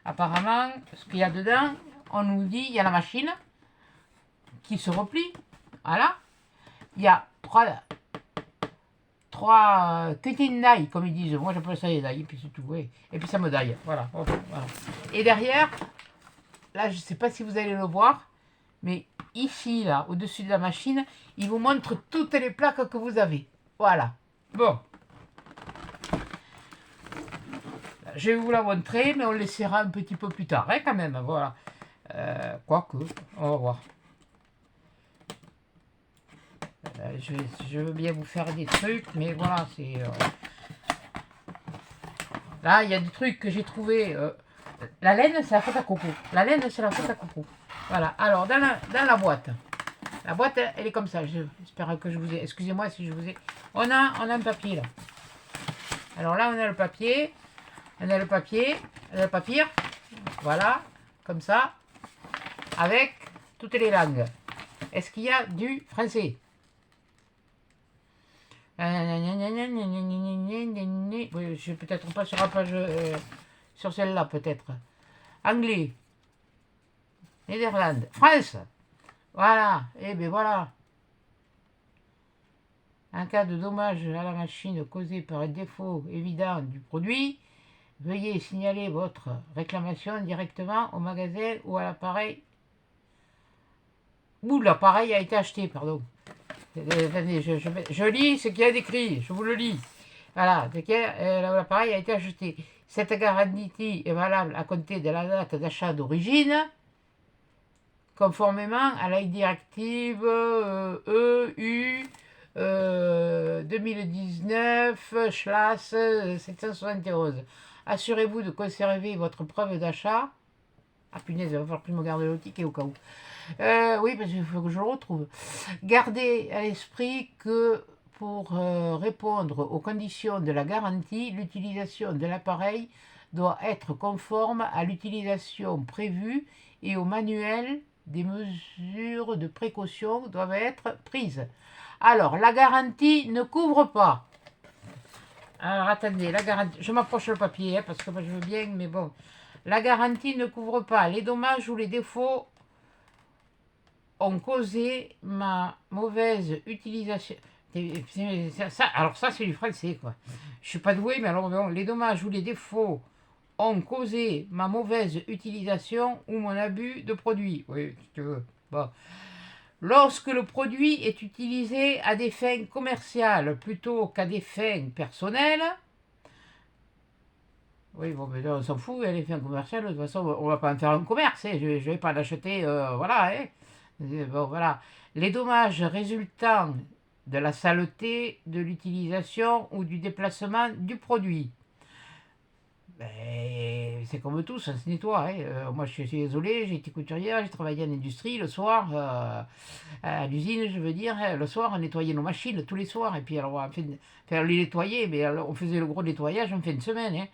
Apparemment, ce qu'il y a dedans, on nous dit, il y a la machine qui se replie. Voilà. Il y a trois tétines d'ail, comme ils disent. Moi, j'appelle ça des d'ail, et puis c'est tout. Oui. Et puis ça me daille. Voilà. Voilà. Et derrière, là, je ne sais pas si vous allez le voir, mais ici, là, au-dessus de la machine, il vous montre toutes les plaques que vous avez. Voilà. Bon. Je vais vous la montrer, mais on le laissera un petit peu plus tard, hein, quand même, voilà. Quoique, on va voir. Je veux bien vous faire des trucs, mais voilà, c'est... Là, il y a des trucs que j'ai trouvé. La laine, c'est la faute à coco. La laine, c'est la faute à coco. Voilà, alors, dans la boîte. La boîte, elle est comme ça. J'espère que je vous ai... Excusez-moi si je vous ai... On a un papier, là. Alors là, on a le papier... On a le papier, voilà, comme ça, avec toutes les langues. Est-ce qu'il y a du français? Oui, je suis peut-être pas sur la page, sur celle-là peut-être. Anglais, Néderlande, France, voilà, et bien voilà. En cas de dommage à la machine causé par un défaut évident du produit, veuillez signaler votre réclamation directement au magasin ou à l'appareil. Ou l'appareil a été acheté, pardon. Attendez, je lis ce qu'il y a d'écrit, je vous le lis. Voilà, l'appareil a été acheté. Cette garantie est valable à compter de la date d'achat d'origine, conformément à la directive EU 2019/771. Assurez-vous de conserver votre preuve d'achat. Ah punaise, il va falloir que je me garde le ticket au cas où. Oui, parce qu'il faut que je le retrouve. Gardez à l'esprit que pour répondre aux conditions de la garantie, l'utilisation de l'appareil doit être conforme à l'utilisation prévue et au manuel. Des mesures de précaution doivent être prises. Alors, la garantie ne couvre pas. Alors, attendez, la garantie... Je m'approche le papier, hein, parce que moi, je veux bien, mais bon... La garantie ne couvre pas les dommages ou les défauts ont causé ma mauvaise utilisation. Alors ça, c'est du français, quoi. Je suis pas doué, mais alors bon, les dommages ou les défauts ont causé ma mauvaise utilisation ou mon abus de produit. Oui, si tu veux. Bon. Lorsque le produit est utilisé à des fins commerciales plutôt qu'à des fins personnelles, oui, bon, mais là, on s'en fout, les fins commerciales, de toute façon, on va pas en faire un commerce, hein, je vais pas l'acheter, voilà, hein. Bon, voilà. Les dommages résultant de la saleté, de l'utilisation ou du déplacement du produit. Ben, c'est comme tout, ça se nettoie, hein. Moi, je suis désolé, j'ai été couturière, j'ai travaillé en industrie le soir, à l'usine, je veux dire, hein. Le soir, on nettoyait nos machines tous les soirs, et puis alors, on fait les nettoyer, mais alors, on faisait le gros nettoyage, on fait une semaine, hein.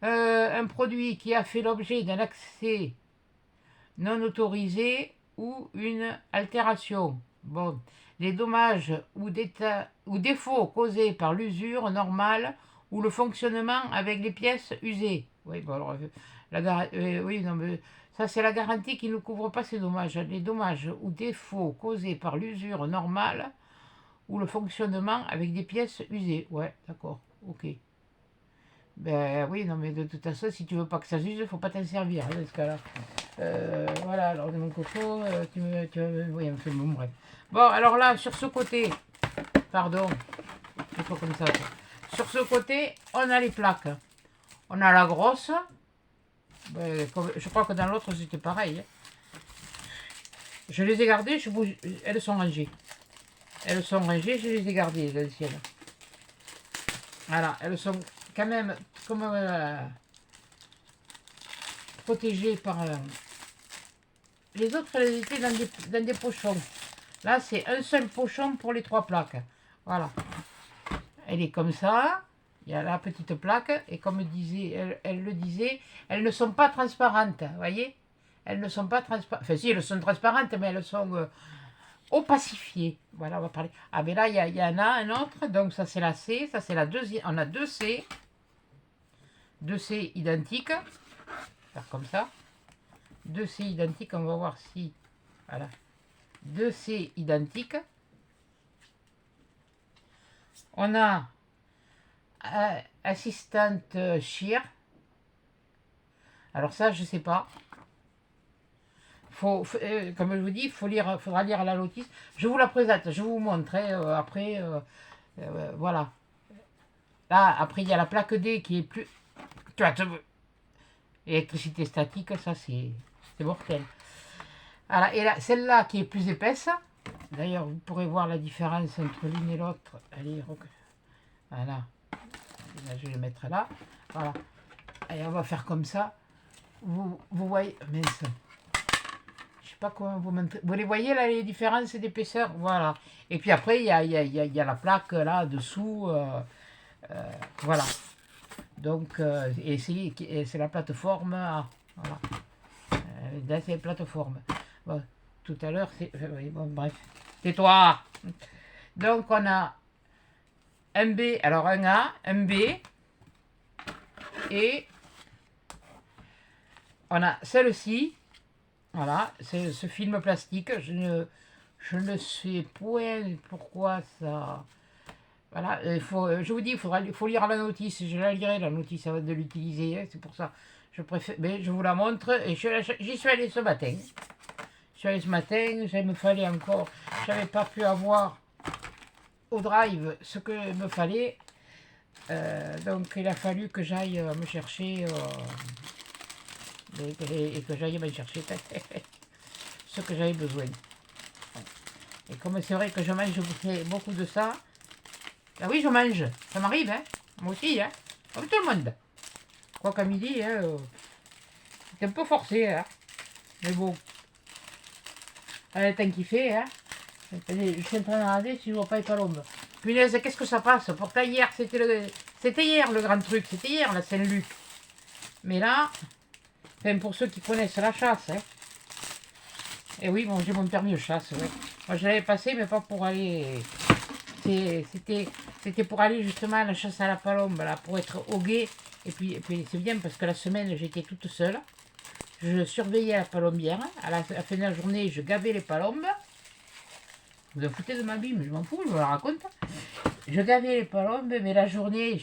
Un produit qui a fait l'objet d'un accès non autorisé ou une altération. Bon, les dommages ou défauts causés par l'usure normale ou le fonctionnement avec les pièces usées. Oui, bon, alors, oui, non, mais ça c'est la garantie qui ne couvre pas ces dommages. Les dommages ou défauts causés par l'usure normale ou le fonctionnement avec des pièces usées. Ouais, d'accord, ok. Ben oui, non, mais de toute façon, si tu veux pas que ça s'use, il faut pas t'en servir, hein, dans ce cas-là. Voilà, alors de mon coco, oui, enfin, bon, bref. Bon, alors là, sur ce côté, pardon, c'est pas comme ça. Sur ce côté, on a les plaques. On a la grosse. Ben, je crois que dans l'autre, c'était pareil, hein. Je les ai gardées, elles sont rangées. Elles sont rangées, je les ai gardées, les anciennes. Voilà, elles sont quand même comme protégées par... les autres, elles étaient dans des pochons. Là, c'est un seul pochon pour les 3 plaques. Voilà. Elle est comme ça. Il y a la petite plaque. Et comme elle le disait, elles ne sont pas transparentes. Vous voyez? Elles ne sont pas transparentes. Enfin, si, elles sont transparentes, mais elles sont opacifiées. Voilà, on va parler. Ah, mais là, il y en a un autre. Donc, ça, c'est la C. Ça, c'est la deuxième. On a 2 C. 2 C identiques. Faire comme ça. 2 C identiques. On va voir si... Voilà. 2 C identiques. On a assistante shear. Alors ça, je sais pas. Comme je vous dis, faudra lire la notice. Je vous la présente, je vous montrerai après. Voilà. Là, après, il y a la plaque D qui est plus... Tu vois, électricité statique, ça c'est mortel. Voilà, et là, celle-là qui est plus épaisse. D'ailleurs, vous pourrez voir la différence entre l'une et l'autre. Allez, voilà. Là, je vais le mettre là. Voilà. Allez, on va faire comme ça. Vous voyez, mince. Je sais pas comment vous montrer. Vous les voyez là, les différences d'épaisseur. Voilà. Et puis après, il y a la plaque là dessous. Voilà. Donc, et c'est la plateforme. Voilà. Là, c'est la plateforme. Bon, tout à l'heure, c'est... oui, bon, bref. Tais-toi. Donc, on a un B, alors un A, un B, et on a celle-ci, voilà, c'est ce film plastique, je ne sais point pourquoi ça... Voilà, je vous dis, il faut lire la notice, je la lirai la notice avant de l'utiliser, hein, c'est pour ça, je préfère, mais je vous la montre, et j'y suis allé ce matin. Je suis allé ce matin, il me fallait encore, j'avais pas pu avoir au drive ce que me fallait, donc il a fallu que j'aille me chercher et que j'aille me chercher ce que j'avais besoin. Et comme c'est vrai que je mange beaucoup de ça, ben oui, je mange, ça m'arrive, hein, moi aussi, hein, comme tout le monde. Quoi qu'à midi, hein, c'est un peu forcé, hein, mais bon, le temps qu'il fait, hein. Je suis en train de regarder si je vois pas les palombes. Punaise, qu'est-ce que ça passe? Pourtant hier, c'était hier le grand truc, c'était hier la Saint-Luc. Mais là, enfin, pour ceux qui connaissent la chasse, hein. Et oui, bon, j'ai mon permis de chasse, ouais. Moi je l'avais passé, mais pas pour aller... c'était pour aller justement à la chasse à la palombe, là, pour être au guet. Et puis c'est bien parce que la semaine, j'étais toute seule. Je surveillais la palombière. À la fin de la journée, je gavais les palombes. Vous vous foutez de ma vie, mais je m'en fous, je vous la raconte. Je gavais les palombes, mais la journée,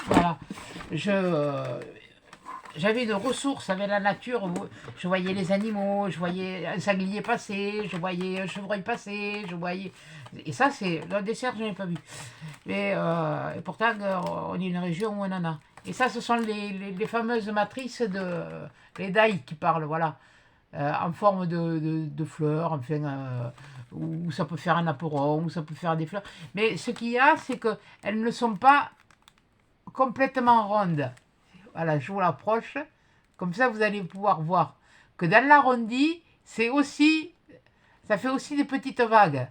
voilà, j'avais une ressource avec la nature. Je voyais les animaux, je voyais un sanglier passer, je voyais un chevreuil passer, je voyais... Et ça, c'est... Le dessert, je n'ai pas vu. Mais et pourtant, on est une région où on en a. Et ça, ce sont les fameuses matrices de... Les dailles qui parlent, voilà. En forme de fleurs, enfin... ou ça peut faire un aperon, ou ça peut faire des fleurs. Mais ce qu'il y a, c'est qu'elles ne sont pas complètement rondes. Voilà, je vous l'approche. Comme ça, vous allez pouvoir voir que dans l'arrondi, c'est aussi, ça fait aussi des petites vagues.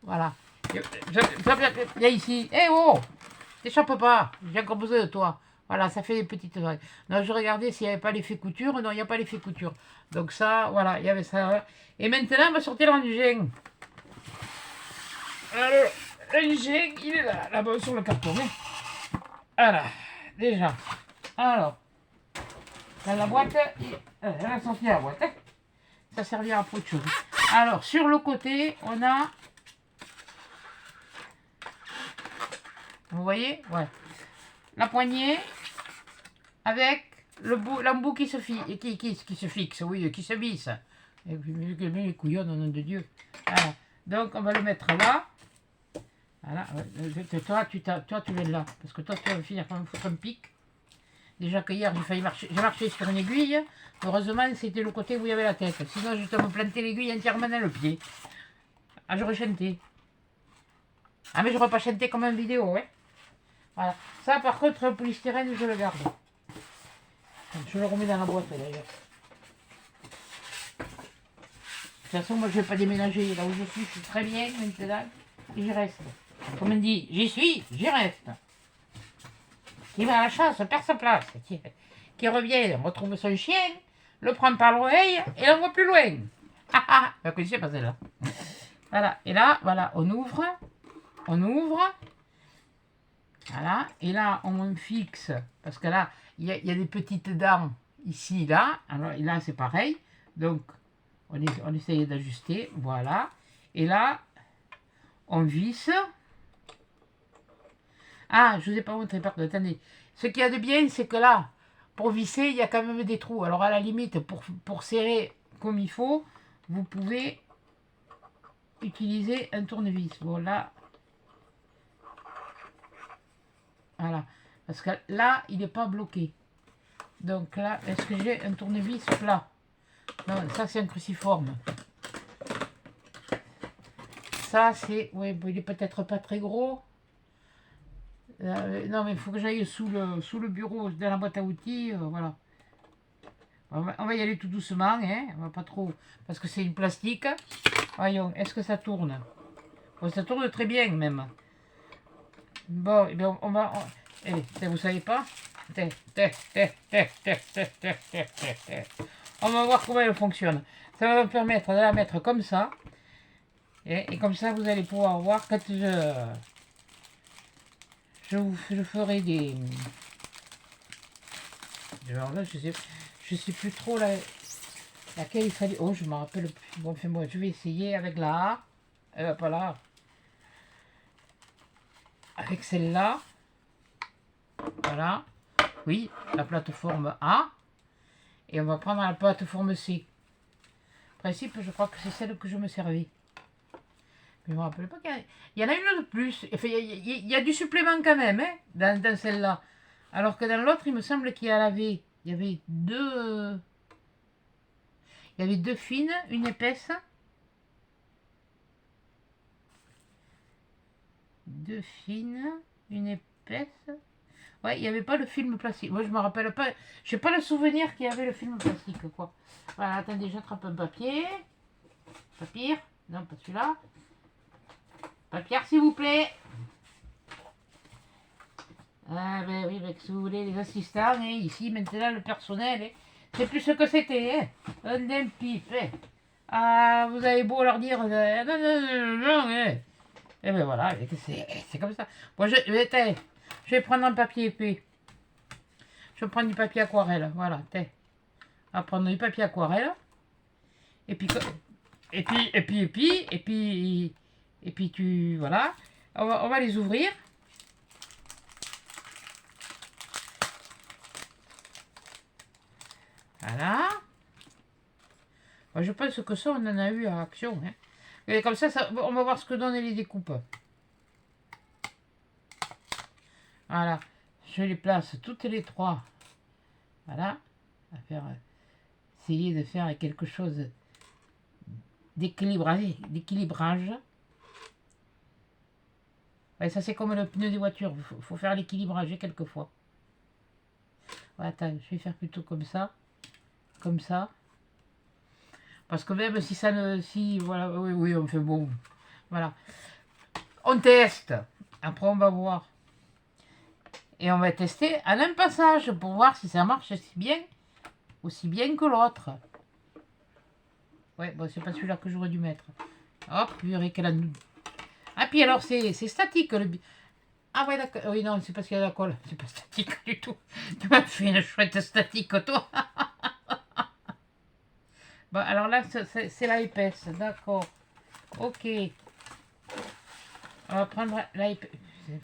Voilà. Viens ici. Eh oh, t'échappes pas. J'ai encore besoin de toi. Voilà, ça fait des petites vagues. Donc, je regardais s'il n'y avait pas l'effet couture. Non, il n'y a pas l'effet couture. Donc ça, voilà, il y avait ça. Et maintenant, on va sortir l'engin. Alors, l'engin, il est là, là-bas sur le carton. Hein. Voilà. Déjà, alors, dans la boîte, elle a sorti la boîte, hein. Ça servira pour autre chose. Alors, sur le côté, on a, vous voyez, ouais, la poignée avec l'embout qui se fixe, oui, qui se visse. Et puis, les couillons, au nom de Dieu. Voilà. Donc, on va le mettre là. Voilà. Toi, tu viens là, parce que toi, tu vas finir par me foutre un pic. Déjà que hier, j'ai marché sur une aiguille. Heureusement, c'était le côté où il y avait la tête. Sinon, je te me plantais l'aiguille entièrement dans le pied. Ah, j'aurais chanté. Ah, mais j'aurais pas chanté comme en vidéo, ouais. Voilà. Ça, par contre, le polystyrène, je le garde. Je le remets dans la boîte, d'ailleurs. De toute façon, moi, je vais pas déménager. Là où je suis très bien maintenant. Et j'y reste. Comme on dit, j'y suis, j'y reste. Qui va à la chasse, perd sa place. Qui revient, retrouve son chien, le prend par l'oreille et l'envoie plus loin. Ah ah, vous connaissez pas celle-là. Voilà, et là, voilà, on ouvre. Voilà, et là, on fixe, parce que là, il y a des petites dents ici, là. Alors, et là, c'est pareil. Donc, on essaye d'ajuster, voilà. Et là, on visse. Ah, je ne vous ai pas montré, pardon, attendez. Ce qu'il y a de bien, c'est que là, pour visser, il y a quand même des trous. Alors, à la limite, pour serrer comme il faut, vous pouvez utiliser un tournevis. Bon, là, voilà. Parce que là, il n'est pas bloqué. Donc là, est-ce que j'ai un tournevis plat? Non, ça, c'est un cruciforme. Ça, c'est... Oui, bon, il est peut-être pas très gros. Non, mais il faut que j'aille sous le bureau, dans la boîte à outils, voilà. On va y aller tout doucement, hein, on va pas trop, parce que c'est du plastique. Voyons, est-ce que ça tourne? Bon, ça tourne très bien, même. Bon, eh bien, eh, vous savez pas? On va voir comment elle fonctionne. Ça va me permettre de la mettre comme ça. Et comme ça, vous allez pouvoir voir quand je ferai des... Alors là, je sais plus trop laquelle il fallait... Oh, je me rappelle plus. Bon, enfin, moi, je vais essayer avec la A. Pas là. Avec celle-là. Voilà. Oui, la plateforme A. Et on va prendre la plateforme C. En principe, je crois que c'est celle que je me servais. Mais je ne me rappelle pas qu'il y en a une de plus. Enfin, il y a du supplément quand même, hein, dans celle-là. Alors que dans l'autre, il me semble qu'il y avait... Il y avait deux... Il y avait deux fines, une épaisse. Deux fines, une épaisse. Ouais, il n'y avait pas le film plastique. Moi, je me rappelle pas. Je n'ai pas le souvenir qu'il y avait le film plastique, quoi. Voilà, attendez, j'attrape un papier. Papier. Non, pas celui-là. Papier, s'il vous plaît. Ah, ben oui, avec si vous voulez, les assistants, hein, ici, maintenant, le personnel, hein. C'est plus ce que c'était, hein. Un pipe, hein. Ah, vous avez beau leur dire, non, non, non, non, et ben voilà, c'est comme ça. Moi, je vais prendre un papier épais. Je vais prendre du papier aquarelle, voilà, on va prendre du papier aquarelle. Et puis, et puis tu, voilà, on va les ouvrir. Voilà. Moi, je pense que ça, on en a eu à Action. Hein. Et comme ça, on va voir ce que donnent les découpes. Voilà. Je les place toutes les trois. Voilà. À faire, essayer de faire quelque chose d'équilibrage. Ouais, ça, c'est comme le pneu des voitures. Faut faire l'équilibrage quelquefois. Ouais, attends, je vais faire plutôt comme ça. Comme ça. Parce que même si ça ne... Si, voilà, oui, oui, on fait bon. Voilà. On teste. Après, on va voir. Et on va tester à un passage pour voir si ça marche aussi bien que l'autre. Ouais, bon, c'est pas celui-là que j'aurais dû mettre. Hop, purée, qu'elle a... Ah, puis alors, c'est statique. Ah ouais, d'accord. Oui, non, c'est parce qu'il y a la colle. C'est pas statique du tout. Tu m'as fait une chouette statique, toi. Bon, alors là, c'est la épaisse. D'accord. Ok. On va prendre la épaisse.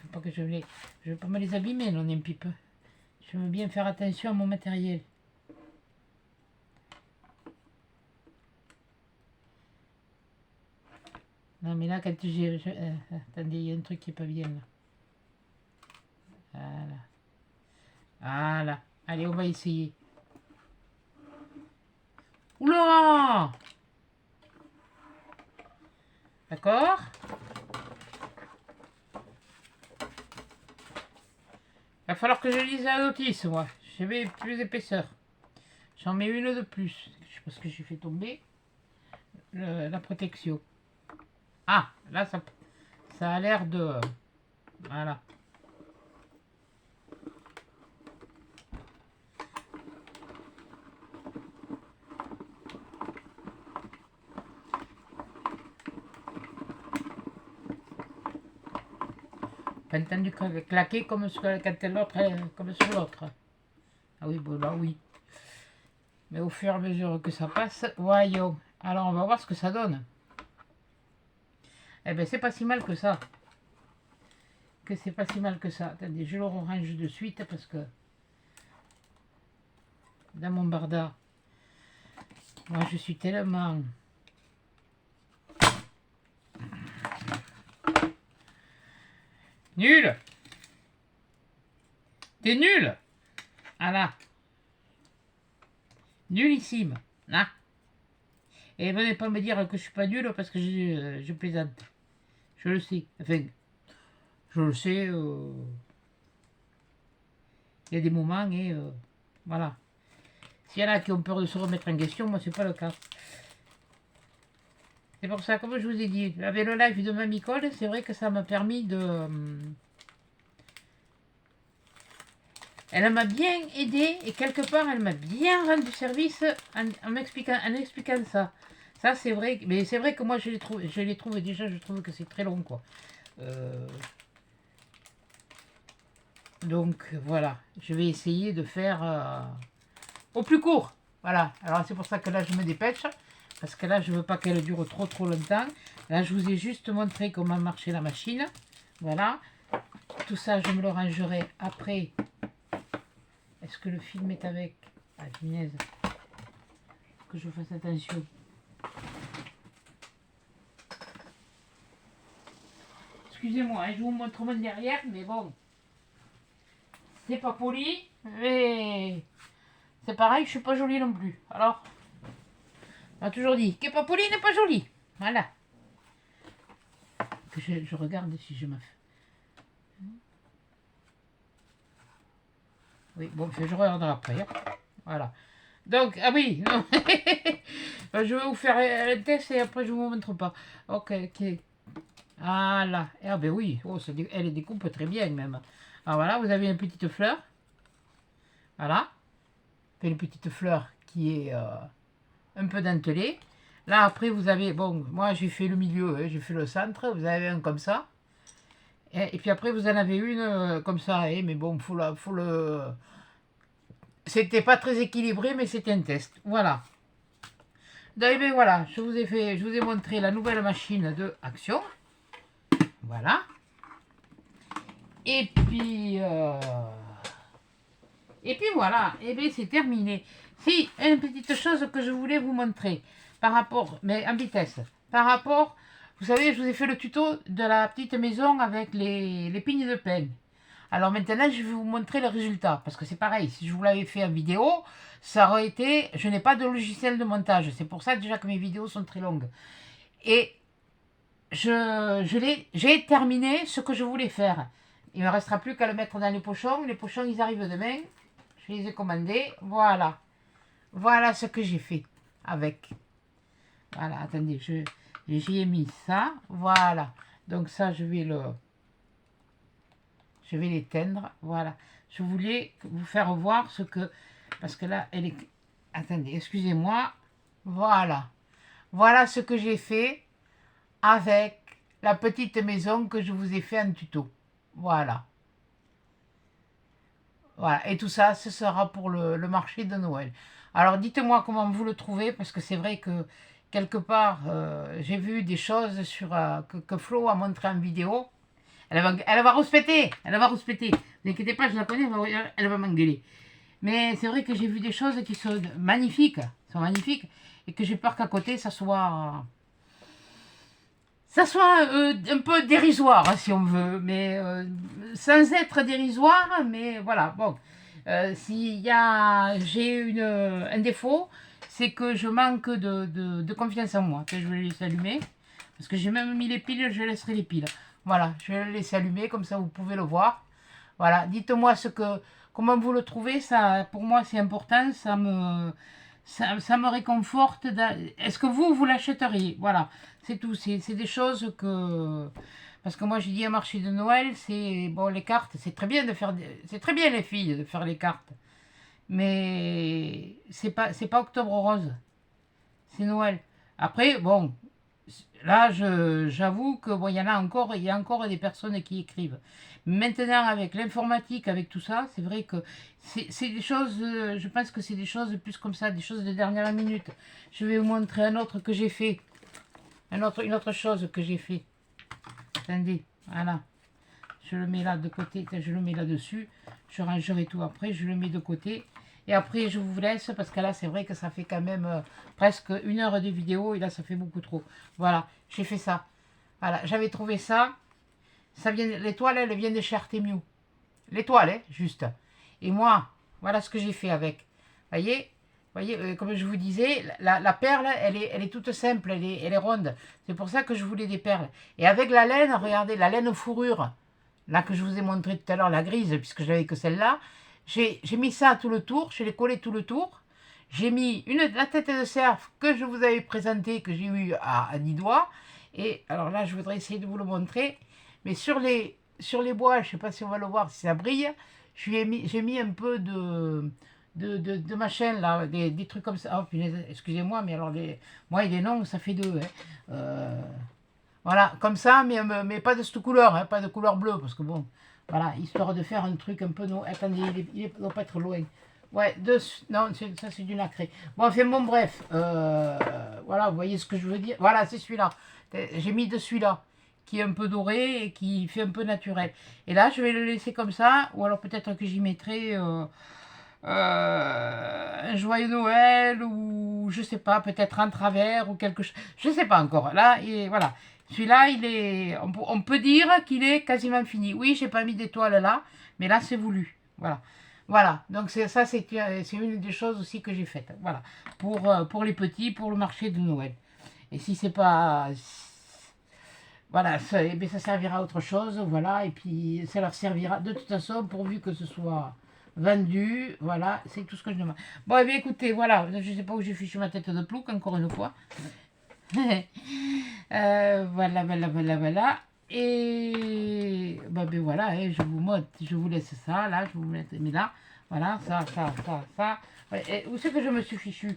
Faut pas que je vais pas me les abîmer, non, un petit peu. Je veux bien faire attention à mon matériel. Non, mais là, quand attendez, il y a un truc qui est pas bien, là. Voilà. Voilà. Allez, on va essayer. Oula! D'accord? Il va falloir que je lise la notice, moi. J'ai plus d'épaisseur. J'en mets une de plus. Je pense que j'ai fait tomber la protection. Ah, là, ça a l'air de... Voilà. Pas entendu claquer comme sur l'autre, comme sur l'autre. Ah oui, bon là oui. Mais au fur et à mesure que ça passe, voyons. Alors on va voir ce que ça donne. Eh ben c'est pas si mal que ça. C'est pas si mal que ça. Attendez, je le range de suite parce que dans mon barda, moi je suis tellement... Nul. T'es nul. Ah là. Nullissime. Ah. Et venez pas me dire que je suis pas nul parce que je plaisante. Je le sais. Enfin, je le sais. Il y a des moments et voilà. S'il y en a qui ont peur de se remettre en question, moi c'est pas le cas. C'est pour ça, comme je vous ai dit, avec le live de Mamicole, c'est vrai que ça m'a permis de... Elle m'a bien aidé et quelque part elle m'a bien rendu service en m'expliquant ça. Ça c'est vrai, mais c'est vrai que moi je les trouve déjà, je trouve que c'est très long quoi. Donc voilà, je vais essayer de faire au plus court. Voilà, alors c'est pour ça que là je me dépêche. Parce que là je veux pas qu'elle dure trop longtemps. Là je vous ai juste montré comment marchait la machine. Voilà. Tout ça je me le rangerai après. Est-ce que le film est avec? Ah, punaise. Faut que je fasse attention. Excusez-moi, je vous montre mon derrière, mais bon. C'est pas poli, mais c'est pareil, je suis pas jolie non plus. Alors, on a toujours dit, qui est pas poli n'est pas joli. Voilà. Que je regarde si je me fais. Oui, bon, je regarderai après. Hein. Voilà. Donc, ah oui, non. Je vais vous faire le test et après je vous montre pas. Ok, ok. Voilà. Ah ben oui, oh, elle découpe très bien même. Alors voilà, vous avez une petite fleur. Voilà. Une petite fleur qui est un peu dentelée. Là, après, vous avez... Bon, moi, j'ai fait le milieu, hein, j'ai fait le centre. Vous avez un comme ça. Et puis après, vous en avez une comme ça. Hein, mais bon, faut le... C'était pas très équilibré, mais c'était un test. Voilà. Donc, eh bien, voilà, je vous ai montré la nouvelle machine de Action. Voilà. Et puis... Et puis voilà, et bien c'est terminé. Si, une petite chose que je voulais vous montrer, par rapport, mais en vitesse, par rapport, vous savez, je vous ai fait le tuto de la petite maison avec les pignes de pin. Alors maintenant, je vais vous montrer le résultat, parce que c'est pareil, si je vous l'avais fait en vidéo, ça aurait été, je n'ai pas de logiciel de montage, c'est pour ça déjà que mes vidéos sont très longues. Et j'ai terminé ce que je voulais faire. Il ne me restera plus qu'à le mettre dans les pochons ils arrivent demain. Je les ai commandés. Voilà. Voilà ce que j'ai fait avec. Voilà, attendez, j'y ai mis ça. Voilà. Donc ça, je vais l'éteindre. Voilà. Je voulais vous faire voir ce que... Parce que là, elle est... Attendez, excusez-moi. Voilà. Voilà ce que j'ai fait avec la petite maison que je vous ai fait en tuto. Voilà. Voilà, et tout ça, ce sera pour le marché de Noël. Alors dites-moi comment vous le trouvez, parce que c'est vrai que quelque part, j'ai vu des choses sur, que Flo a montré en vidéo. Elle va rouspéter, elle va rouspéter. Ne vous inquiétez pas, je la connais, elle va m'engueuler. Mais c'est vrai que j'ai vu des choses qui sont magnifiques, et que j'ai peur qu'à côté, ça soit un peu dérisoire, si on veut, mais sans être dérisoire, mais voilà, bon. J'ai un défaut, c'est que je manque de confiance en moi. Je vais les laisser allumer, parce que j'ai même mis les piles, je laisserai les piles. Voilà, je vais les laisser allumer, comme ça vous pouvez le voir. Voilà, dites-moi comment vous le trouvez, ça, pour moi c'est important, ça me réconforte. Est-ce que vous l'achèteriez? Voilà, c'est tout. C'est des choses que... Parce que moi, j'ai dit un marché de Noël, c'est... Bon, les cartes, c'est très bien de faire... C'est très bien, les filles, de faire les cartes. Mais c'est pas Octobre Rose. C'est Noël. Après, bon, là, j'avoue que bon, il y a encore des personnes qui écrivent. Maintenant, avec l'informatique, avec tout ça, c'est vrai que c'est des choses, je pense que c'est des choses plus comme ça, des choses de dernière minute. Je vais vous montrer un autre que j'ai fait. Une autre chose que j'ai fait. Attendez, voilà. Je le mets là de côté, je le mets là-dessus. Je rangerai tout après, je le mets de côté. Et après, je vous laisse, parce que là, c'est vrai que ça fait quand même presque 1 heure de vidéo, et là, ça fait beaucoup trop. Voilà, j'ai fait ça. Voilà, j'avais trouvé ça. L'étoile, elle vient de chez Artemio. L'étoile, hein, juste. Et moi, voilà ce que j'ai fait avec. Voyez, comme je vous disais, la perle, elle est toute simple, elle est ronde. C'est pour ça que je voulais des perles. Et avec la laine, regardez, la laine fourrure, là que je vous ai montré tout à l'heure, la grise, puisque j'avais que celle-là, j'ai mis ça tout le tour, je l'ai collé tout le tour. J'ai mis la tête de cerf que je vous avais présentée, que j'ai eu à 10 doigts. Et alors là, je voudrais essayer de vous le montrer. Mais sur les bois, je ne sais pas si on va le voir, si ça brille, j'ai mis un peu de machin là, des trucs comme ça. Oh, punaise, excusez-moi, mais alors moi et les noms, ça fait deux. Hein. Voilà, comme ça, mais pas de cette couleur, hein, pas de couleur bleue, parce que bon, voilà, histoire de faire un truc un peu... Attendez, il ne doit pas être loin. Ouais, non, ça c'est du nacré. Bon, enfin bon, bref, voilà, vous voyez ce que je veux dire. Voilà, c'est celui-là. J'ai mis de celui-là, qui est un peu doré et qui fait un peu naturel. Et là, je vais le laisser comme ça, ou alors peut-être que j'y mettrai un joyeux Noël, ou je sais pas, peut-être un travers, ou quelque chose. Je sais pas encore. Là, voilà. Celui-là, on peut dire qu'il est quasiment fini. Oui, j'ai pas mis d'étoile là, mais là, c'est voulu. Voilà. Voilà, donc ça c'est une des choses aussi que j'ai faites. Voilà, pour les petits, pour le marché de Noël. Et si c'est pas... Voilà, eh bien, ça servira à autre chose, voilà, et puis ça leur servira de toute façon, pourvu que ce soit vendu, voilà, c'est tout ce que je demande. Bon, eh bien, écoutez, voilà, je ne sais pas où j'ai fichu ma tête de plouc, encore une fois. Voilà. Et ben voilà, hein, je vous laisse ça, là, je vous mets là, Voilà, ça. Ouais, et où c'est que je me suis fichu?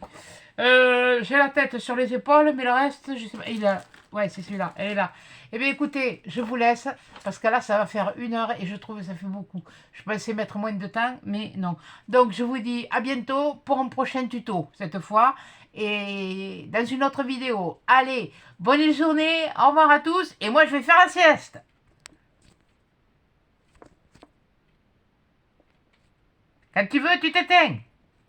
J'ai la tête sur les épaules, mais le reste, je sais pas. Il a... Ouais, c'est celui-là, elle est là. Eh bien, écoutez, je vous laisse, parce que là, ça va faire 1 heure, et je trouve que ça fait beaucoup. Je pensais mettre moins de temps, mais non. Donc, je vous dis à bientôt pour un prochain tuto, cette fois, et dans une autre vidéo. Allez, bonne journée, au revoir à tous, et moi, je vais faire la sieste. Quand tu veux, tu t'éteins.